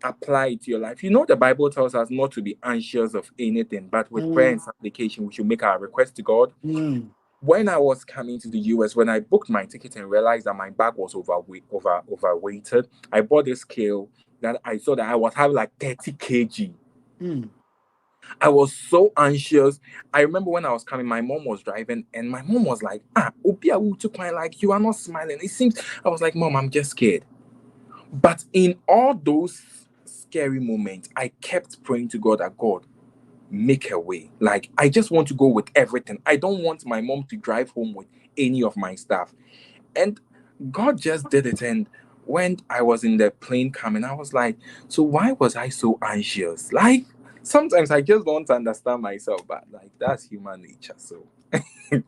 apply it to your life. You know, the Bible tells us not to be anxious of anything, but with prayer Mm, and supplication, we should make our request to God. mm, When I was coming to the US, when I booked my ticket and realized that my bag was overweighted, I bought this scale that I saw that I was having like 30 kg. mm, I was so anxious. I remember when I was coming, my mom was driving, and my mom was like, Obia, like, you are not smiling. It seems, I was like, Mom, I'm just scared. But in all those scary moments, I kept praying to God that, God, make a way. Like, I just want to go with everything. I don't want my mom to drive home with any of my stuff. And God just did it. And when I was in the plane coming, I was like, so why was I so anxious? Like, sometimes I just don't understand myself, but like, that's human nature. So,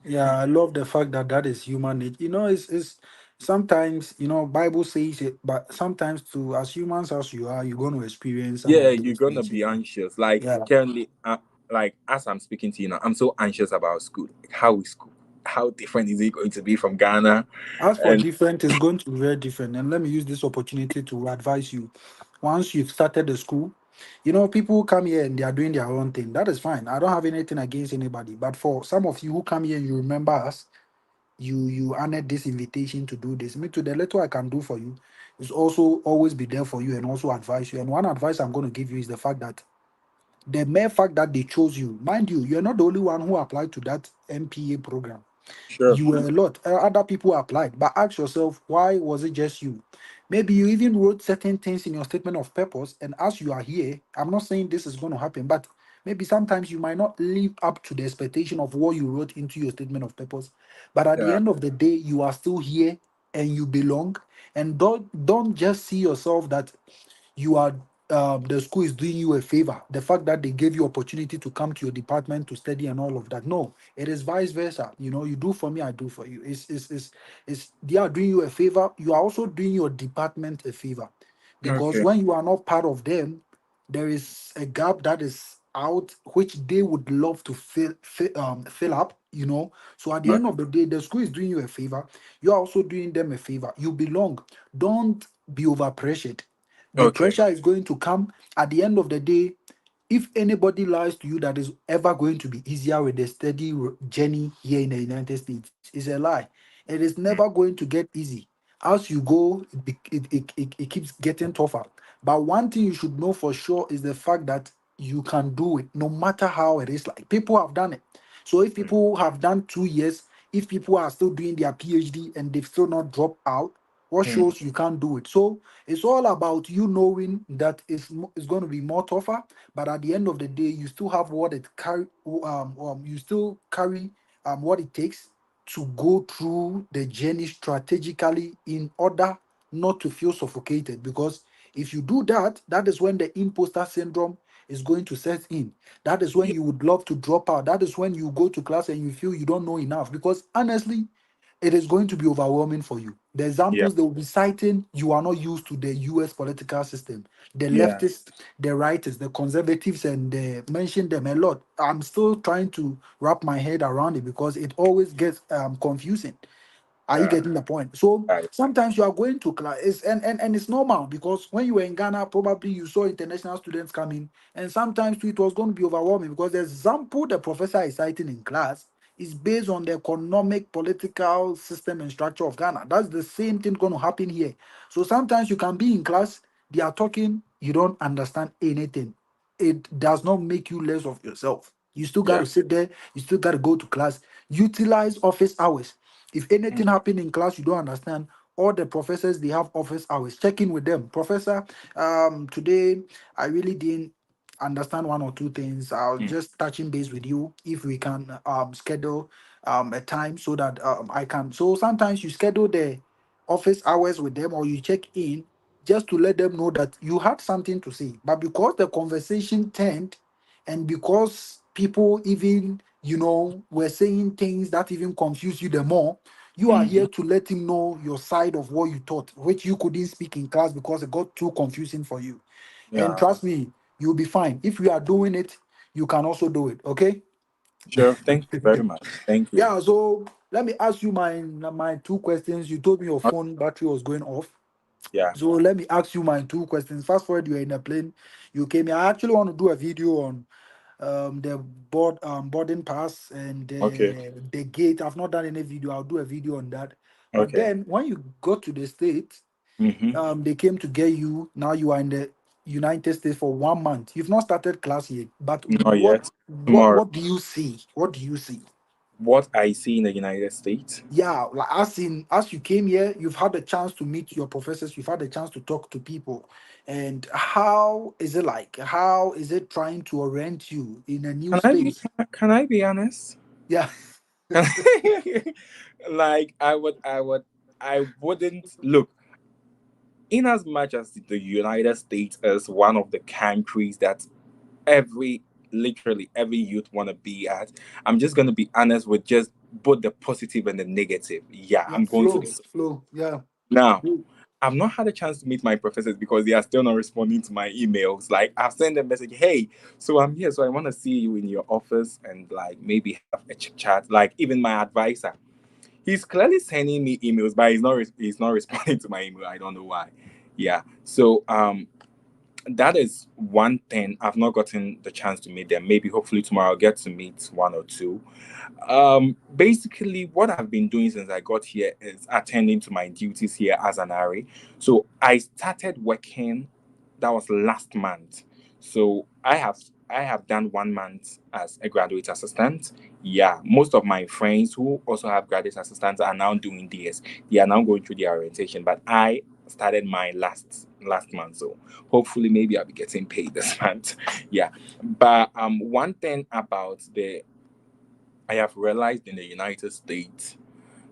yeah, I love the fact that that is human nature. You know, it's sometimes, Bible says it, but sometimes too, as humans as you are, you're going to experience some yeah, of you're those gonna things. be anxious. Like, Yeah. currently, like, as I'm speaking to you now, I'm so anxious about school. Like, how is school? How different is it going to be from Ghana? As for And different, it's going to be very different. And let me use this opportunity to advise you. Once you've started the school, people come here and they are doing their own thing. That is fine. I don't have anything against anybody. But for some of you who come here, you remember us, you honored this invitation to do this. Me too, the little I can do for you is also always be there for you and also advise you. And one advice I'm going to give you is the fact that the mere fact that they chose you, mind you, you're not the only one who applied to that MPA program. sure, You were a lot. Other people applied, but ask yourself, why was it just you? Maybe you even wrote certain things in your statement of purpose, and as you are here, I'm not saying this is going to happen, but maybe sometimes you might not live up to the expectation of what you wrote into your statement of purpose. But at the Yeah. end of the day, you are still here and you belong. And don't just see yourself that you are the school is doing you a favor. The fact that they gave you opportunity to come to your department to study and all of that. No, it is vice versa. You know, you do for me, I do for you. It's they are doing you a favor. You are also doing your department a favor, because Okay. when you are not part of them, there is a gap that is out which they would love to fill up. You know, so at the Okay. end of the day, the school is doing you a favor. You are also doing them a favor. You belong. Don't be over pressured. The Okay. pressure is going to come at the end of the day. If anybody lies to you that is ever going to be easier with the steady journey here in the United States, is a lie. It is never going to get easy. As you go, it keeps getting tougher. But one thing you should know for sure is the fact that you can do it no matter how it is. Like, people have done it. So if people have done 2 years, if people are still doing their PhD and they've still not dropped out, what Mm. shows you can't do it? So it's all about you knowing that it's going to be more tougher, but at the end of the day, you still have what it carry. You still carry what it takes to go through the journey strategically in order not to feel suffocated. Because if you do that, that is when the imposter syndrome is going to set in. That is when Yeah. you would love to drop out. That is when you go to class and you feel you don't know enough. Because honestly, it is going to be overwhelming for you. The Yeah. examples they will be citing, you are not used to the US political system. The Yeah. leftists, the righters, the conservatives, and they mention them a lot. I'm still trying to wrap my head around it because it always gets confusing. Are you Yeah. getting the point? So Right. sometimes you are going to class, and it's normal because when you were in Ghana, probably you saw international students coming, and sometimes too, it was going to be overwhelming because the example the professor is citing in class is based on the economic, political system and structure of Ghana. That's the same thing going to happen here. So sometimes you can be in class, they are talking, you don't understand anything. It does not make you less of yourself. You still got Yeah. to sit there, you still got to go to class, utilize office hours. If Mm. anything happen in class you don't understand, all the professors they have office hours. Check in with them. Professor, today I really didn't understand one or two things. I'll Mm. just touching base with you if we can schedule a time so that I can. So sometimes you schedule the office hours with them or you check in just to let them know that you had something to say. But because the conversation turned and because people even were saying things that even confuse you the more, you are Mhm. here to let him know your side of what you thought, which you couldn't speak in class because it got too confusing for you. And Yeah. trust me, you'll be fine. If you are doing it, you can also do it. Okay. Sure. Thank you very much. Thank you. Yeah, so let me ask you my two questions. You told me your Okay. phone battery was going off. Yeah. So let me ask you my two questions. Fast forward, you're in a plane, you came here. I actually want to do a video on the boarding pass and Okay. the gate. I've not done any video. I'll do a video on that. But Okay. then when you got to the States, Mm-hmm. they came to get you. Now you are in the United States for 1 month. You've not started class yet. But Not what yet. what Tomorrow. what do you see? What do you see? What I see in the United States. Yeah, like as you came here, you've had a chance to meet your professors, you've had a chance to talk to people. And how is it like? How is it trying to orient you in a new Can I be space? can I be honest? Yeah. Can like I wouldn't look, in as much as the United States is one of the countries that every literally every youth want to be at. I'm just going to be honest with just both the positive and the negative. Yeah, Yeah, I'm going to flow, this. flow. Yeah. Now, Mm. I've not had a chance to meet my professors because they are still not responding to my emails. Like, I've sent them a message, hey, so I'm here, so I want to see you in your office and like maybe have a chit chat. Like, even my advisor, he's clearly sending me emails, but he's not responding to my email. I don't know why. Yeah. So that is one thing. I've not gotten the chance to meet them. Maybe hopefully tomorrow I'll get to meet one or two. Basically, what I've been doing since I got here is attending to my duties here as an RA. So I started working. That was last month. So I have done 1 month as a graduate assistant. Yeah, most of my friends who also have graduate assistants are now doing this. They are now going through their orientation, but I started mine last month, so hopefully maybe I'll be getting paid this month. Yeah, but one thing about the I have realized in the United States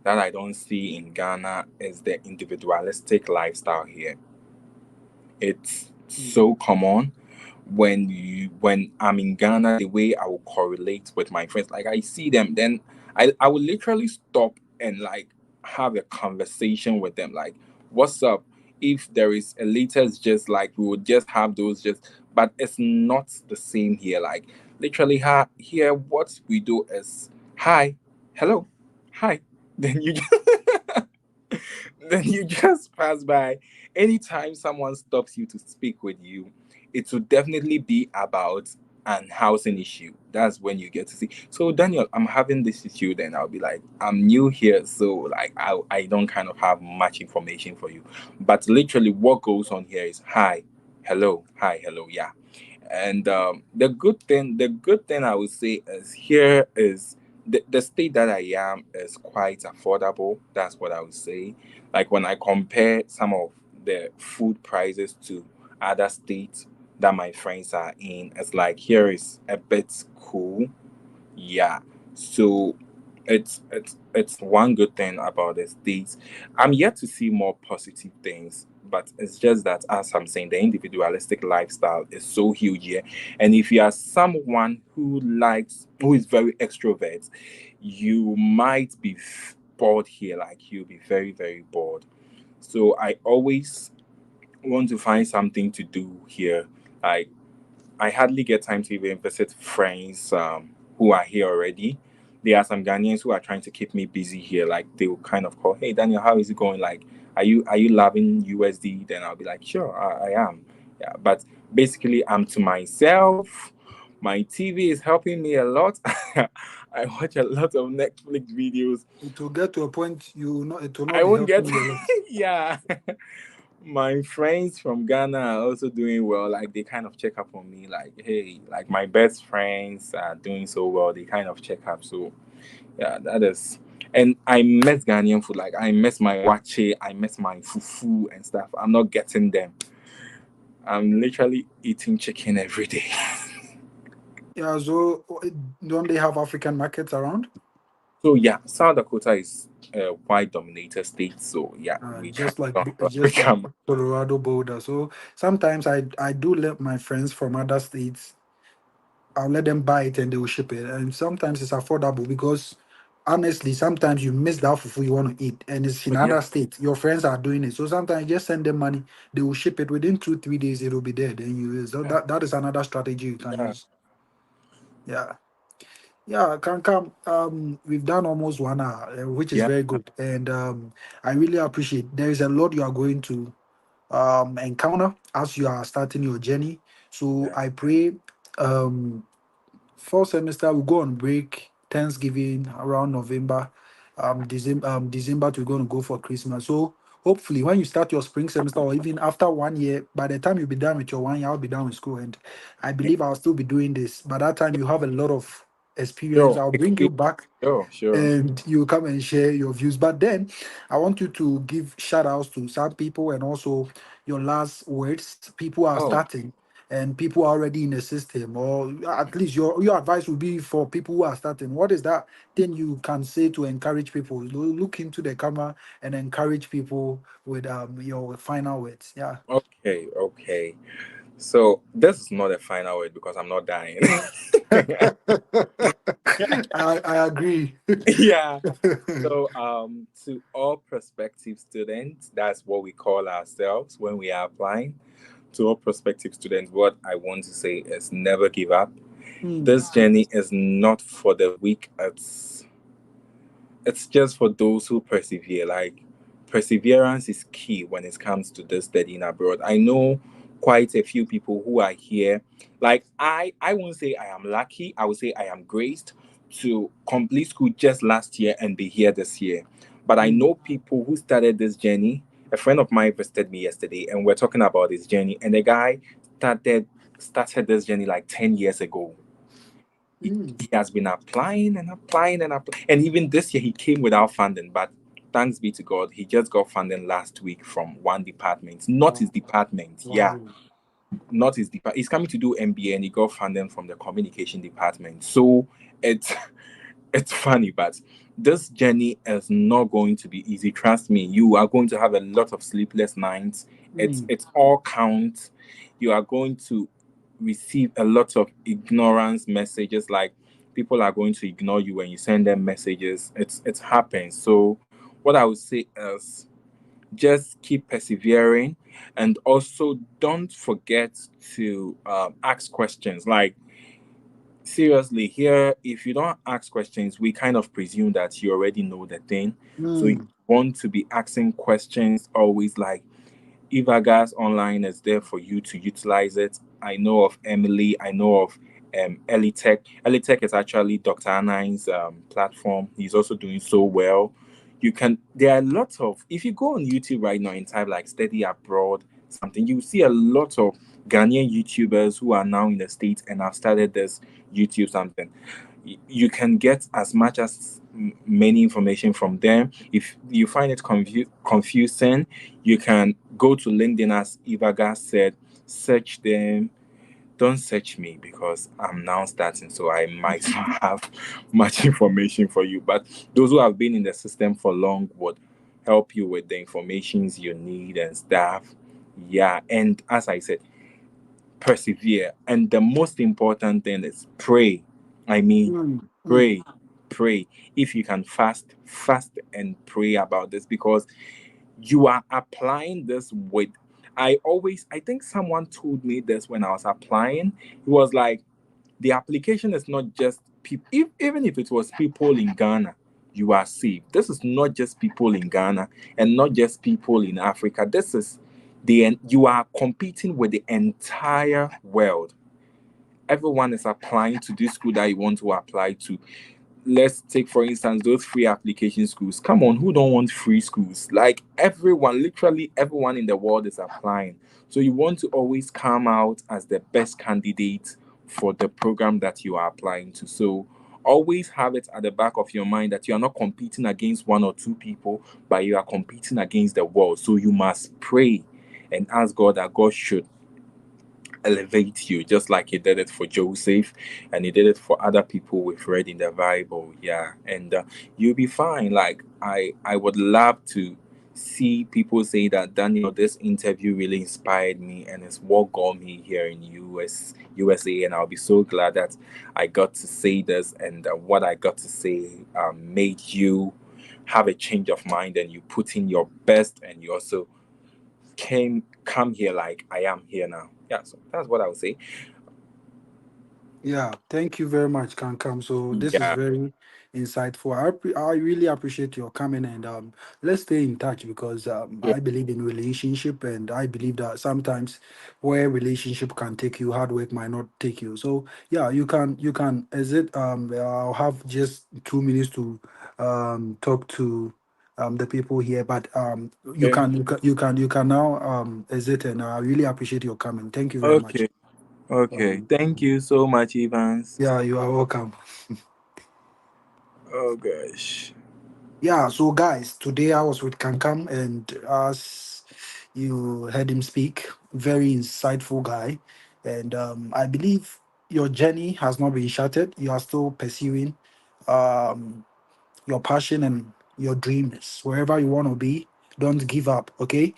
that I don't see in Ghana is the individualistic lifestyle here. It's so common when I'm in Ghana, the way I will correlate with my friends, like I see them, then I will literally stop and like have a conversation with them, like, what's up? If there is a latest, just like we would just have those just, but it's not the same here. Like literally, here what we do is hi, hello, hi. Then you then you just pass by. Anytime someone stops you to speak with you, it will definitely be about an housing issue. That's when you get to see. So Daniel, I'm having this issue. Then I'll be like, I'm new here, so like I don't kind of have much information for you. But literally, what goes on here is hi, hello, yeah. And the good thing I would say is here is the state that I am is quite affordable. That's what I would say. Like when I compare some of the food prices to other states that my friends are in, it's like here is a bit cool. Yeah. So it's one good thing about the states. I'm yet to see more positive things, but it's just that as I'm saying, the individualistic lifestyle is so huge here. And if you are someone who is very extrovert, you might be bored here. Like you'll be very, very bored. So I always want to find something to do here. Like I hardly get time to even visit friends who are here already. There are some Ghanaians who are trying to keep me busy here. Like they will kind of call, "Hey Daniel, how is it going? Like, are you loving USD?" Then I'll be like, "Sure, I am." Yeah, but basically, I'm to myself. My TV is helping me a lot. I watch a lot of Netflix videos. It will get to a point it will not I be won't get, helping you a lot. yeah. My friends from Ghana are also doing well. Like they kind of check up on me, like, hey, like my best friends are doing so well. They kind of check up. So yeah, that is. And I miss Ghanaian food. Like I miss my wache, I miss my fufu and stuff. I'm not getting them. I'm literally eating chicken every day. Yeah, so don't they have African markets around? So yeah, South Dakota is a white dominated state. So yeah, we kind Just like of don't have just like African. Colorado border. So sometimes I do let my friends from other states. I'll let them buy it and they will ship it. And sometimes it's affordable because honestly, sometimes you miss that fufu you want to eat and it's in But yeah, other states. Your friends are doing it. So sometimes you just send them money, they will ship it within 2, 3 days, it will be there. Then so yeah, that is another strategy you can yeah, use. Yeah. Yeah, can come. We've done almost 1 hour, which is yeah, very good. And I really appreciate there is a lot you are going to encounter as you are starting your journey. So yeah. I pray um fall semester will go on break, Thanksgiving around November, December we're going to go for Christmas. So hopefully when you start your spring semester or even after 1 year, by the time you'll be done with your 1 year, I'll be done with school. And I Yeah. believe I'll still be doing this. By that time you have a lot of experience. Sure, I'll bring you back sure. and you come and share your views. But then I want you to give shout outs to some people and also your last words. People are Oh, starting and people are already in the system, or at least your advice will be for people who are starting. What is that thing you can say to encourage people? Look into the camera and encourage people with your final words. Yeah. okay, okay. So this is not a final word because I'm not dying. I agree. Yeah. So to all prospective students, that's what we call ourselves when we are applying. To all prospective students, what I want to say is never give up. Hmm. This journey is not for the weak. It's just for those who persevere. Like perseverance is key when it comes to this studying abroad. I know quite a few people who are here. Like I won't say I am lucky. I would say I am graced to complete school just last year and be here this year. But I Hmm. know people who started this journey. A friend of mine visited me yesterday, and we're talking about this journey. And the guy started this journey like 10 years ago. he, Hmm. he has been applying and applying and applying. And even this year, he came without funding. But thanks be to God, he just got funding last week from one department, not his department. Yeah, Wow. not his department. He's coming to do MBA and he got funding from the communication department. So it's it's funny, but this journey is not going to be easy. Trust me, you are going to have a lot of sleepless nights. Mm, It's all count. You are going to receive a lot of ignorance messages, like people are going to ignore you when you send them messages. It happens. So what I would say is just keep persevering, and also don't forget to ask questions. Like, seriously, here, if you don't ask questions, we kind of presume that you already know the thing. So you mm, want to be asking questions always. Like, Ivagas Online is there for you to utilize it. I know of Emily. I know of Elitech. Elitech is actually Dr. Anine's platform. He's also doing so well. You can. There are lots of. If you go on YouTube right now and type like "study abroad" something, you see a lot of Ghanaian YouTubers who are now in the States and have started this YouTube something. You can get as much as many information from them. If you find it confusing, you can go to LinkedIn, as Ivaga said, search them. Don't search me because I'm now starting, so I might not have much information for you. But those who have been in the system for long would help you with the informations you need and stuff. Yeah, and as I said, persevere. And the most important thing is pray. I mean, mm, mm, pray, pray. If you can fast, fast and pray about this, because you are applying this with. I think someone told me this when I was applying. It was like, the application is not just people, even if it was people in Ghana, you are saved. This is not just people in Ghana and not just people in Africa. This is you are competing with the entire world. Everyone is applying to this school that you want to apply to. Let's take for instance those free application schools. Come on, who don't want free schools? Like, everyone, literally everyone in the world is applying. So you want to always come out as the best candidate for the program that you are applying to. So always have it at the back of your mind that you are not competing against one or two people, but you are competing against the world. So you must pray and ask God that God should elevate you, just like he did it for Joseph and he did it for other people we've read in the Bible. Yeah, and you'll be fine. Like, I would love to see people say that, Daniel, this interview really inspired me and it's what got me here in USA, and I'll be so glad that I got to say this, and what I got to say made you have a change of mind, and you put in your best, and you also come here like I am here now. Yeah, so that's what I would say. yeah, thank you very much, Kankam. So this is Yeah. very insightful. I really appreciate your coming, and let's stay in touch because Yeah. I believe in relationship, and I believe that sometimes where relationship can take you, hard work might not take you. So yeah, you can exit. I'll have just 2 minutes to talk to the people here, but you Okay. can you can now exit, and I really appreciate your coming. Thank you very much. Okay. Okay. Um, Thank you so much, Evans. yeah, you are welcome. Oh gosh. Yeah, so guys, today I was with Kankam, and as you heard him speak, very insightful guy. And I believe your journey has not been shattered. You are still pursuing um, your passion and your dreams. Wherever you want to be, don't give up, okay?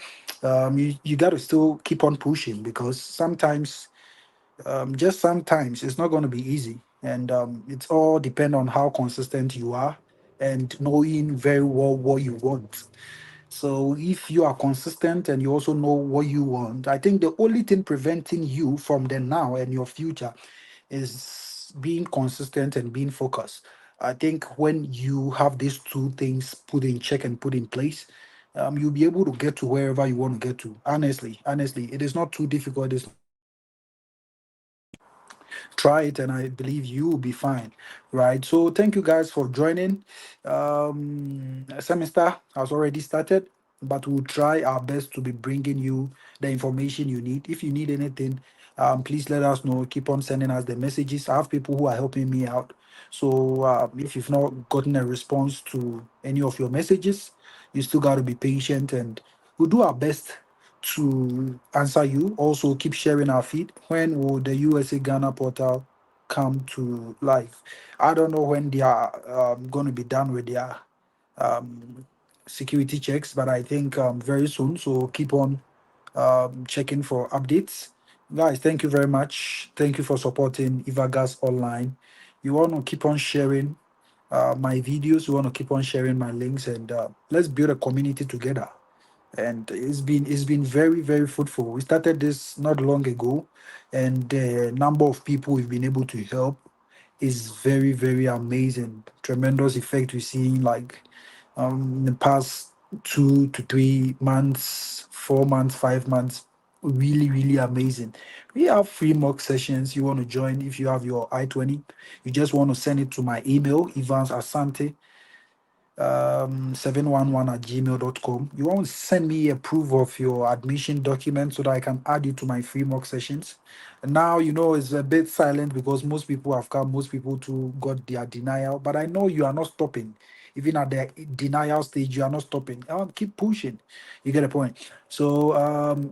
You got to still keep on pushing because sometimes just sometimes it's not going to be easy, and it's all depend on how consistent you are and knowing very well what you want. So if you are consistent and you also know what you want, I think the only thing preventing you from the now and your future is being consistent and being focused. I think when you have these two things put in check and put in place, you'll be able to get to wherever you want to get to. Honestly, it is not too difficult. It's not too hard. Try it, and I believe you will be fine. Right. So thank you guys for joining. Semester has already started, but we'll try our best to be bringing you the information you need. If you need anything, please let us know. Keep on sending us the messages. I have people who are helping me out. So if you've not gotten a response to any of your messages, you still got to be patient, and we'll do our best to answer you. Also, keep sharing our feed. When will the USA Ghana portal come to life? I don't know when they are going to be done with their um, security checks, but I think very soon. So keep on checking for updates. Guys, thank you very much. Thank you for supporting Ivagas Online. You want to keep on sharing my videos. You want to keep on sharing my links, and let's build a community together. And it's been very very fruitful. We started this not long ago, and the number of people we've been able to help is very very amazing. Tremendous effect we're seeing, like in the past 2 to 3 months, 4 months, 5 months. Really really amazing. We have free mock sessions. You want to join? If you have your I-20, you just want to send it to my email, Evans Asante 711 at gmail.com. You want to send me a proof of your admission document so that I can add you to my free mock sessions. And now, it's a bit silent because most people have come, most people too got their denial, but I know you are not stopping. Even at the denial stage, you are not stopping. Keep pushing. You get a point. So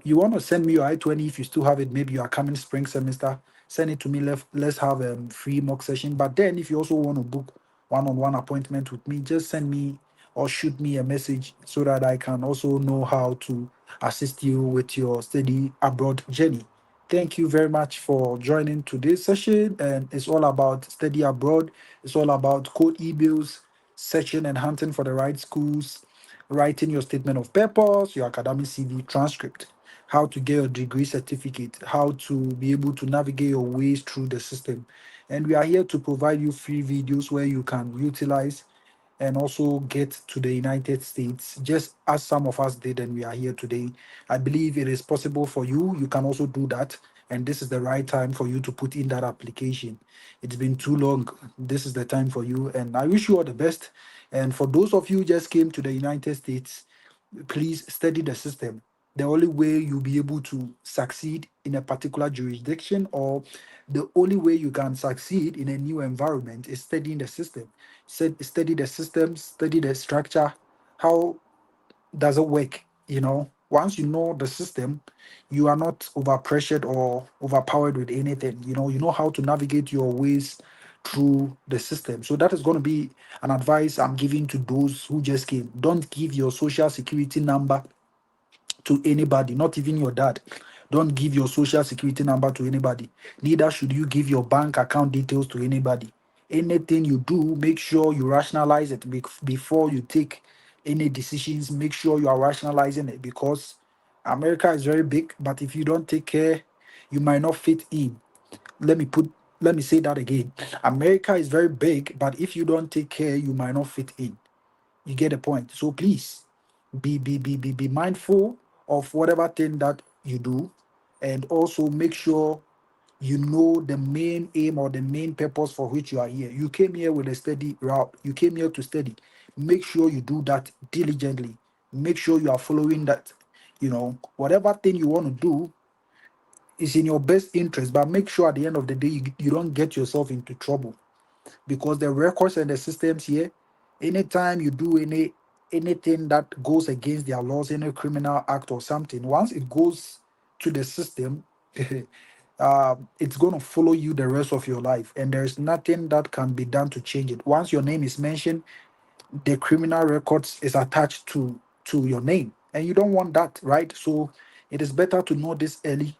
you want to send me your I-20 if you still have it. Maybe you are coming spring semester. Send it to me. Let's have a free mock session. But then if you also want to book one-on-one appointment with me, just send me or shoot me a message so that I can also know how to assist you with your study abroad journey. Thank you very much for joining today's session. And it's all about study abroad. It's all about code emails, searching and hunting for the right schools, writing your statement of purpose, your academic CV transcript, how to get your degree certificate, how to be able to navigate your ways through the system. And we are here to provide you free videos where you can utilize and also get to the United States, just as some of us did, and we are here today. I believe it is possible for you. You can also do that. And this is the right time for you to put in that application. It's been too long. This is the time for you. And I wish you all the best. And for those of you who just came to the United States, please study the system. The only way you'll be able to succeed in a particular jurisdiction, or the only way you can succeed in a new environment, is studying the system. Study the system, study the structure. How does it work? Once you know the system, you are not overpressured or overpowered with anything. You know how to navigate your ways through the system. So that is going to be an advice I'm giving to those who just came. Don't give your social security number to anybody, not even your dad. Don't give your social security number to anybody. Neither should you give your bank account details to anybody. Anything you do, make sure you rationalize it before you take any decisions. Make sure you are rationalizing it, because America is very big, but if you don't take care, you might not fit in. Let me put let me say that again. America is very big, but if you don't take care, you might not fit in. You get the point. So please be mindful of whatever thing that you do, and also make sure you know the main aim or the main purpose for which you are here. You came here with a study route. You came here to study. Make sure you do that diligently. Make sure you are following that. Whatever thing you want to do is in your best interest, but make sure at the end of the day you don't get yourself into trouble, because the records and the systems here, anytime you do anything that goes against their laws, any criminal act or something, once it goes to the system, it's going to follow you the rest of your life, and there's nothing that can be done to change it. Once your name is mentioned, the criminal records is attached to your name, and you don't want that, right? So it is better to know this early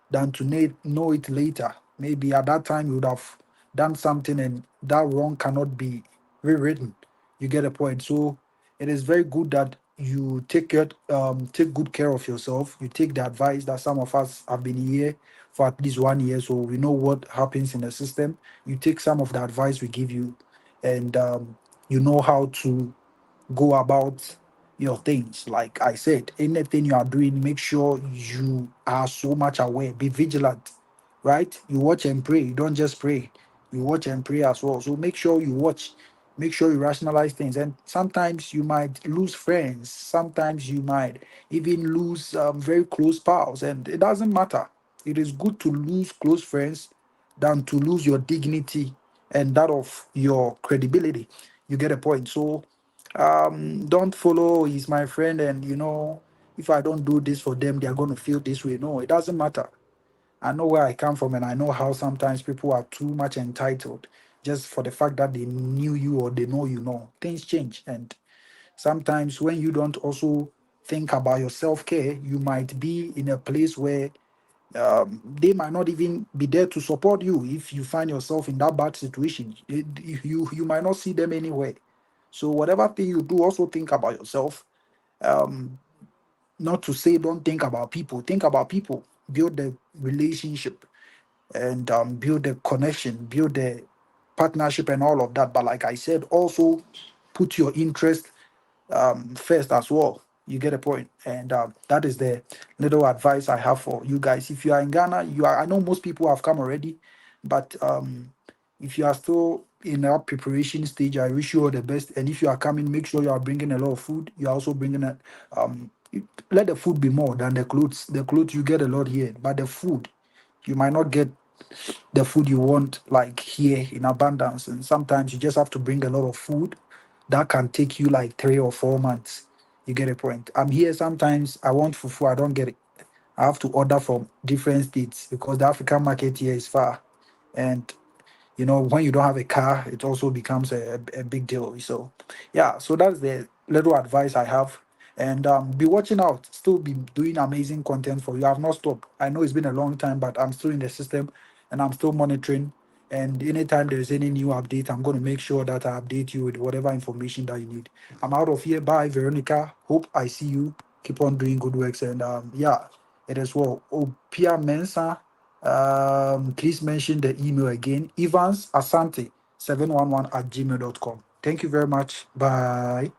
than to know it later. Maybe at that time you would have done something, and that wrong cannot be rewritten. You get a point. So it is very good that you take good care of yourself. You take the advice that some of us have been here for at least 1 year, so we know what happens in the system. You take some of the advice we give you, and you know how to go about your things. Like I said, anything you are doing, make sure you are so much aware. Be vigilant, right? You watch and pray. You don't just pray. You watch and pray as well. So make sure you watch. Make sure you rationalize things. And sometimes you might lose friends. Sometimes you might even lose very close pals. And it doesn't matter. It is good to lose close friends than to lose your dignity and that of your credibility. You get a point. So don't follow, he's my friend, and if I don't do this for them, they're going to feel this way. No, it doesn't matter. I know where I come from, and I know how sometimes people are too much entitled just for the fact that they knew you or they know you know. Things change. And sometimes when you don't also think about your self care, you might be in a place where they might not even be there to support you if you find yourself in that bad situation. You might not see them anywhere. So whatever thing you do, also think about yourself. Not to say don't think about people. Think about people. Build the relationship and build the connection, build the partnership and all of that. But like I said, also put your interest first as well. You get a point, and that is the little advice I have for you guys. If you are in Ghana, you are. I know most people have come already, but if you are still in that preparation stage, I wish you all the best. And if you are coming, make sure you are bringing a lot of food. You are also bringing a let the food be more than the clothes. The clothes you get a lot here, but the food you might not get the food you want like here in abundance. And sometimes you just have to bring a lot of food that can take you like 3 or 4 months. You get a point. I'm here sometimes I want fufu, I don't get it. I have to order from different states because the African market here is far. And when you don't have a car, it also becomes a big deal. So, yeah, so that's the little advice I have. And be watching out, still be doing amazing content for you. I've not stopped. I know it's been a long time, but I'm still in the system and I'm still monitoring. And anytime there's any new update, I'm going to make sure that I update you with whatever information that you need. I'm out of here. Bye, Veronica. Hope I see you. Keep on doing good works. And yeah, it is well. Opia Mensa. Please mention the email again, Evans Asante 711 at gmail.com. Thank you very much. Bye.